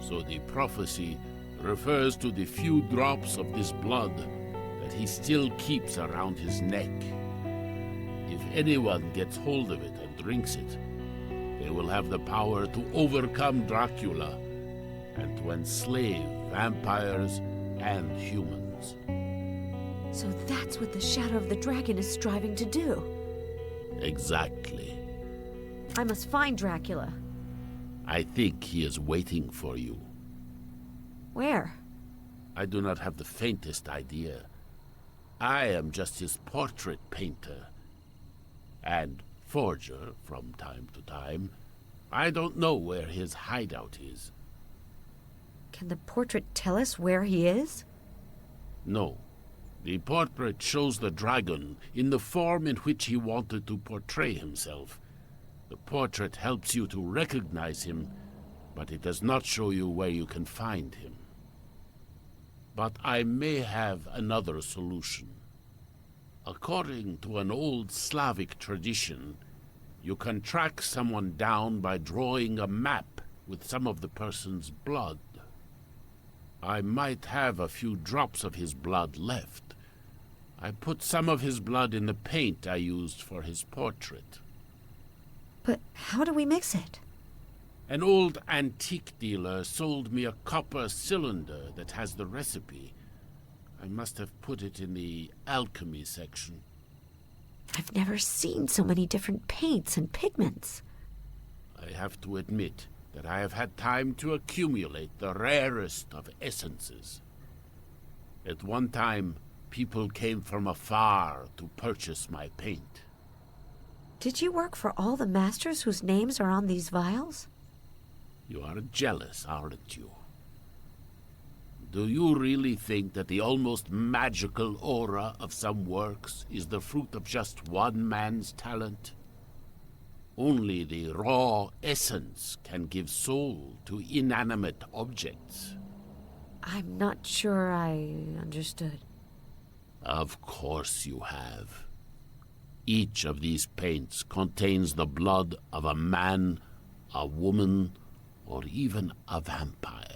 So the prophecy refers to the few drops of this blood that he still keeps around his neck. If anyone gets hold of it and drinks it, they will have the power to overcome Dracula and to enslave vampires and humans. So that's what the Shadow of the Dragon is striving to do. Exactly. I must find Dracula. I think he is waiting for you. Where? I do not have the faintest idea. I am just his portrait painter. And forger from time to time. I don't know where his hideout is. Can the portrait tell us where he is? No. The portrait shows the dragon in the form in which he wanted to portray himself. The portrait helps you to recognize him, but it does not show you where you can find him. But I may have another solution. According to an old Slavic tradition, you can track someone down by drawing a map with some of the person's blood. I might have a few drops of his blood left. I put some of his blood in the paint I used for his portrait. But how do we mix it? An old antique dealer sold me a copper cylinder that has the recipe. I must have put it in the alchemy section. I've never seen so many different paints and pigments. I have to admit that I have had time to accumulate the rarest of essences. At one time, people came from afar to purchase my paint. Did you work for all the masters whose names are on these vials? You are jealous, aren't you? Do you really think that the almost magical aura of some works is the fruit of just one man's talent? Only the raw essence can give soul to inanimate objects. I'm not sure I understood. Of course you have. Each of these paints contains the blood of a man, a woman, or even a vampire.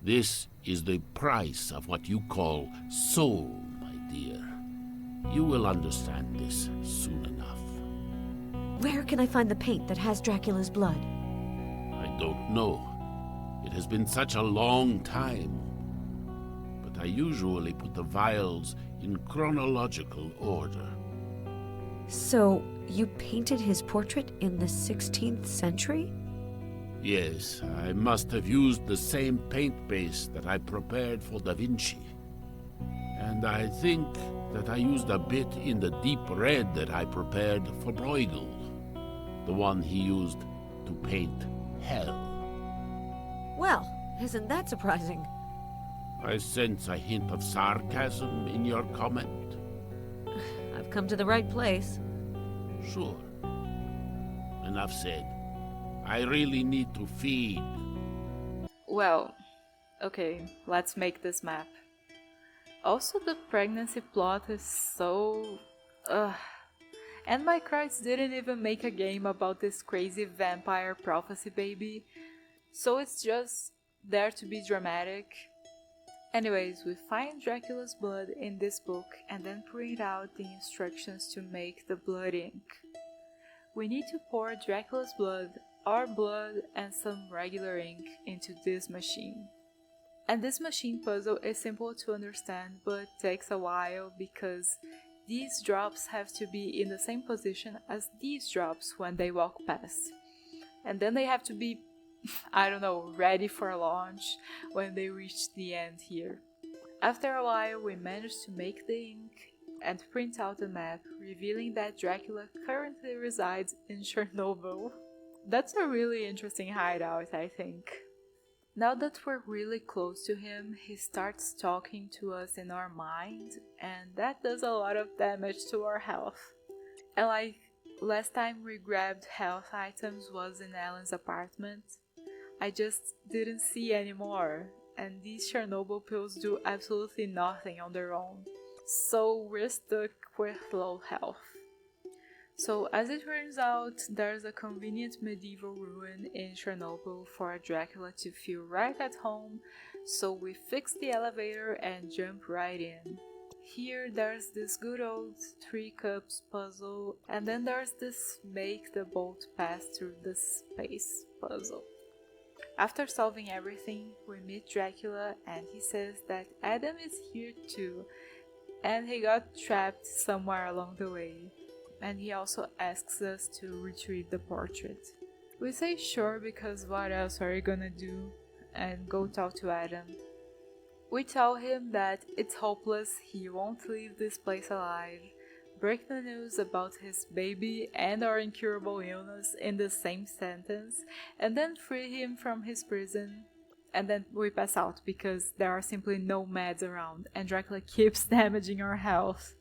This is the price of what you call soul, my dear. You will understand this soon enough. Where can I find the paint that has Dracula's blood? I don't know. It has been such a long time. But I usually put the vials in chronological order. So, you painted his portrait in the 16th century? Yes, I must have used the same paint base that I prepared for Da Vinci. And I think that I used a bit in the deep red that I prepared for Bruegel, the one he used to paint hell. Well, isn't that surprising? I sense a hint of sarcasm in your comment. I've come to the right place. Sure. Enough said. I really need to feed. Well, okay, let's make this map. Also, the pregnancy plot is so... And Mircroids didn't even make a game about this crazy vampire prophecy baby, so it's just there to be dramatic. Anyways, we find Dracula's blood in this book and then print out the instructions to make the blood ink. We need to pour Dracula's blood, our blood, and some regular ink into this machine. And this machine puzzle is simple to understand but takes a while because these drops have to be in the same position as these drops when they walk past. And then they have to be, I don't know, ready for launch when they reach the end here. After a while we managed to make the ink and print out a map revealing that Dracula currently resides in Chernobyl. That's a really interesting hideout, I think. Now that we're really close to him, he starts talking to us in our mind, and that does a lot of damage to our health. And like last time we grabbed health items was in Alan's apartment, I just didn't see anymore, and these Chernobyl pills do absolutely nothing on their own. So we're stuck with low health. So as it turns out, there's a convenient medieval ruin in Chernobyl for Dracula to feel right at home, so we fix the elevator and jump right in. Here there's this good old 3 cups puzzle, and then there's this make the bolt pass through the space puzzle. After solving everything, we meet Dracula and he says that Adam is here too, and he got trapped somewhere along the way. And he also asks us to retrieve the portrait. We say sure because what else are you gonna do? And go talk to Adam. We tell him that it's hopeless, he won't leave this place alive. Break the news about his baby and our incurable illness in the same sentence, and then free him from his prison. And then we pass out because there are simply no meds around, and Dracula keeps damaging our health.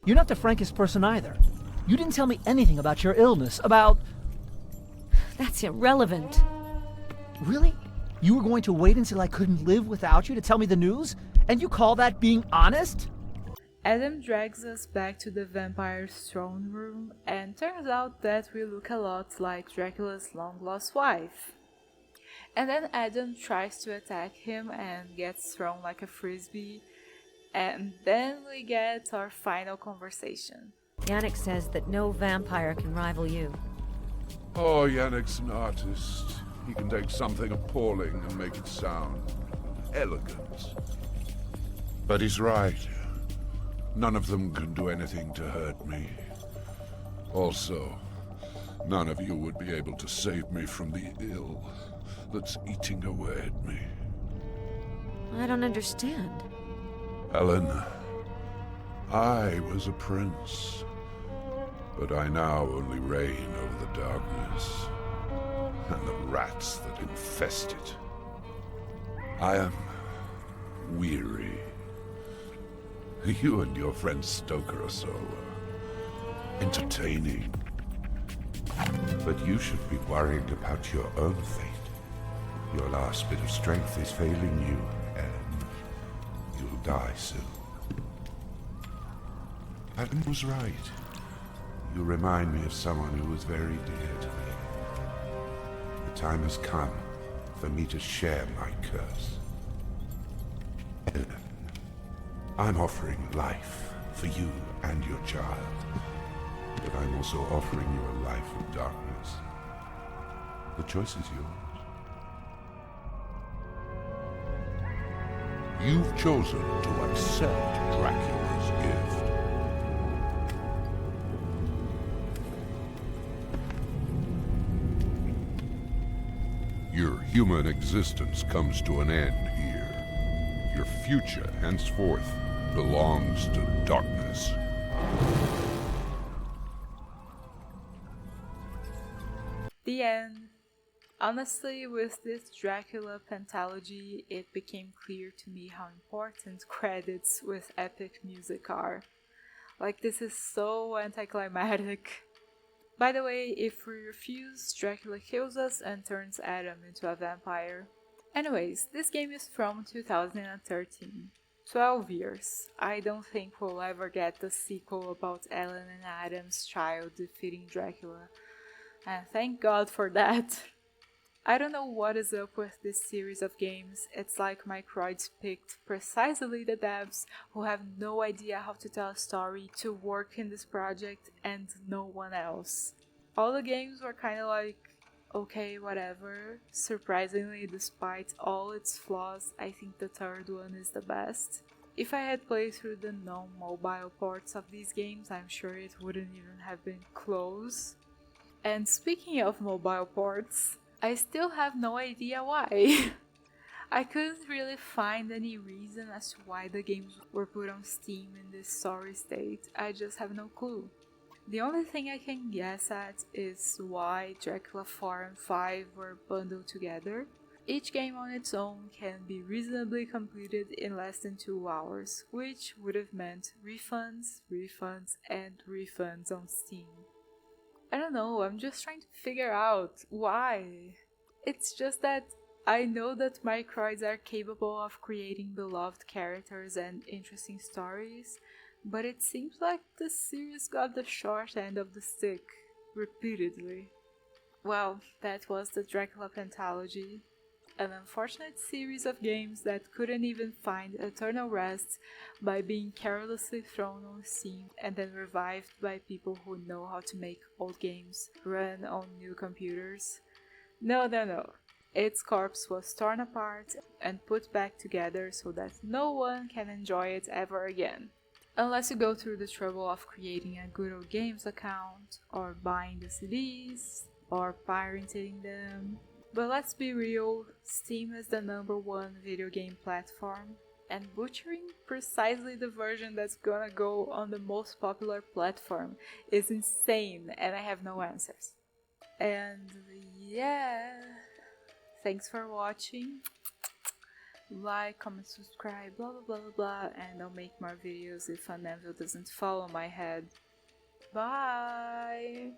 You're not the frankest person either. You didn't tell me anything about your illness, about... That's irrelevant. Really? You were going to wait until I couldn't live without you to tell me the news? And you call that being honest? Adam drags us back to the vampire's throne room, and turns out that we look a lot like Dracula's long-lost wife. And then Adam tries to attack him and gets thrown like a frisbee, and then we get our final conversation. Yannick says that no vampire can rival you. Oh, Yannick's an artist. He can take something appalling and make it sound elegant. But he's right. None of them can do anything to hurt me. Also, none of you would be able to save me from the ill that's eating away at me. I don't understand. Helen, I was a prince, but I now only reign over the darkness and the rats that infest it. I am weary. You and your friend Stoker are so entertaining. But you should be worried about your own fate. Your last bit of strength is failing you, and you'll die soon. Adam was right. You remind me of someone who was very dear to me. The time has come for me to share my curse. I'm offering life for you and your child, but I'm also offering you a life of darkness. The choice is yours. You've chosen to accept Dracula's gift. Your human existence comes to an end here. Your future, henceforth, belongs to darkness. The end. Honestly, with this Dracula pentalogy, it became clear to me how important credits with epic music are. Like, this is so anticlimactic. By the way, if we refuse, Dracula kills us and turns Adam into a vampire. Anyways, this game is from 2013. 12 years. I don't think we'll ever get the sequel about Ellen and Adam's child defeating Dracula. And thank God for that. I don't know what is up with this series of games. It's like Mircroids picked precisely the devs who have no idea how to tell a story to work in this project and no one else. All the games were kinda like, okay, whatever. Surprisingly, despite all its flaws, I think the third one is the best. If I had played through the non-mobile ports of these games, I'm sure it wouldn't even have been close. And speaking of mobile ports, I still have no idea why. I couldn't really find any reason as to why the games were put on Steam in this sorry state. I just have no clue. The only thing I can guess at is why Dracula 4 and 5 were bundled together. Each game on its own can be reasonably completed in less than 2 hours, which would have meant refunds, refunds, and refunds on Steam. I don't know, I'm just trying to figure out why. It's just that I know that Mircroids are capable of creating beloved characters and interesting stories, but it seems like the series got the short end of the stick repeatedly. Well, that was the Dracula pentalogy. An unfortunate series of games that couldn't even find eternal rest by being carelessly thrown on Steam and then revived by people who know how to make old games run on new computers. No. Its corpse was torn apart and put back together so that no one can enjoy it ever again. Unless you go through the trouble of creating a Good Old Games account, or buying the CDs, or pirating them. But let's be real, Steam is the #1 video game platform, and butchering precisely the version that's gonna go on the most popular platform is insane, and I have no answers. And yeah, thanks for watching. Like, comment, subscribe, blah blah blah blah blah, and I'll make more videos if an anvil doesn't fall on my head. Bye!